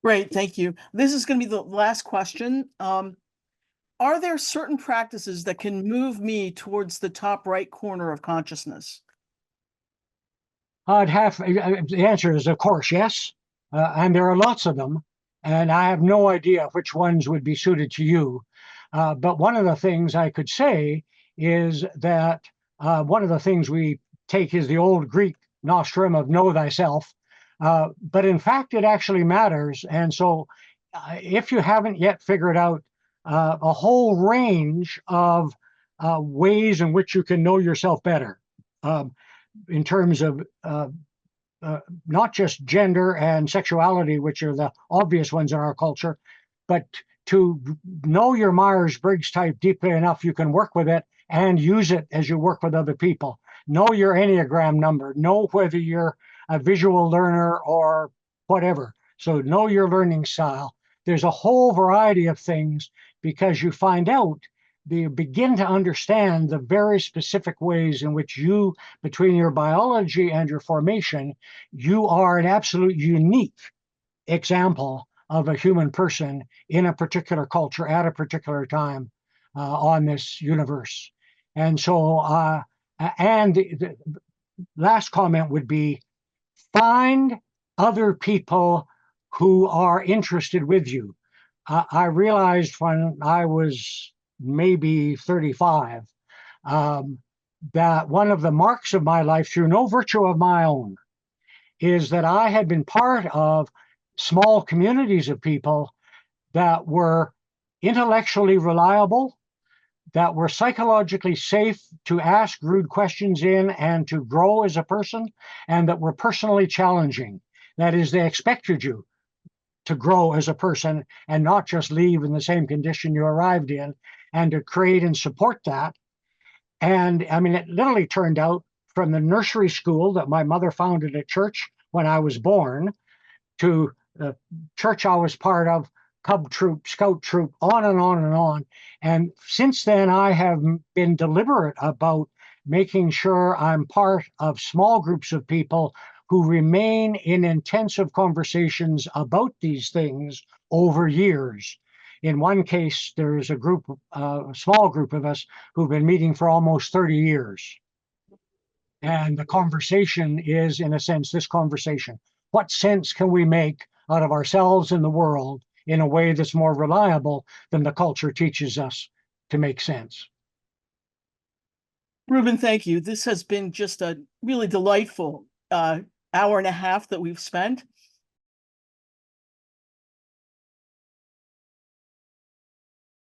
Speaker 1: Great, thank you. This is going to be the last question. Are there certain practices that can move me towards the top right corner of consciousness?
Speaker 2: The answer is, of course, yes. And there are lots of them. And I have no idea which ones would be suited to you. But one of the things I could say is that one of the things we take is the old Greek nostrum of know thyself. But in fact, it actually matters. And so if you haven't yet figured out a whole range of ways in which you can know yourself better, in terms of not just gender and sexuality, which are the obvious ones in our culture, but to know your Myers-Briggs type deeply enough, you can work with it and use it as you work with other people. Know your Enneagram number. Know whether you're a visual learner or whatever. So know your learning style. There's a whole variety of things because you find out, you begin to understand the very specific ways in which you, between your biology and your formation, you are an absolute unique example of a human person in a particular culture at a particular time on this universe. And so, and the last comment would be, find other people who are interested with you. I realized when I was maybe 35 that one of the marks of my life, through no virtue of my own, is that I had been part of small communities of people that were intellectually reliable, that were psychologically safe to ask rude questions in and to grow as a person, and that were personally challenging. That is, they expected you to grow as a person and not just leave in the same condition you arrived in, and to create and support that. And I mean, it literally turned out from the nursery school that my mother founded at church when I was born, to the church I was part of, Cub Troop, Scout Troop, on and on and on. And since then, I have been deliberate about making sure I'm part of small groups of people who remain in intensive conversations about these things over years. In one case, there's a group, a small group of us who've been meeting for almost 30 years. And the conversation is, in a sense, this conversation. What sense can we make out of ourselves and the world in a way that's more reliable than the culture teaches us to make sense?
Speaker 1: Ruben, thank you. This has been just a really delightful hour and a half that we've spent.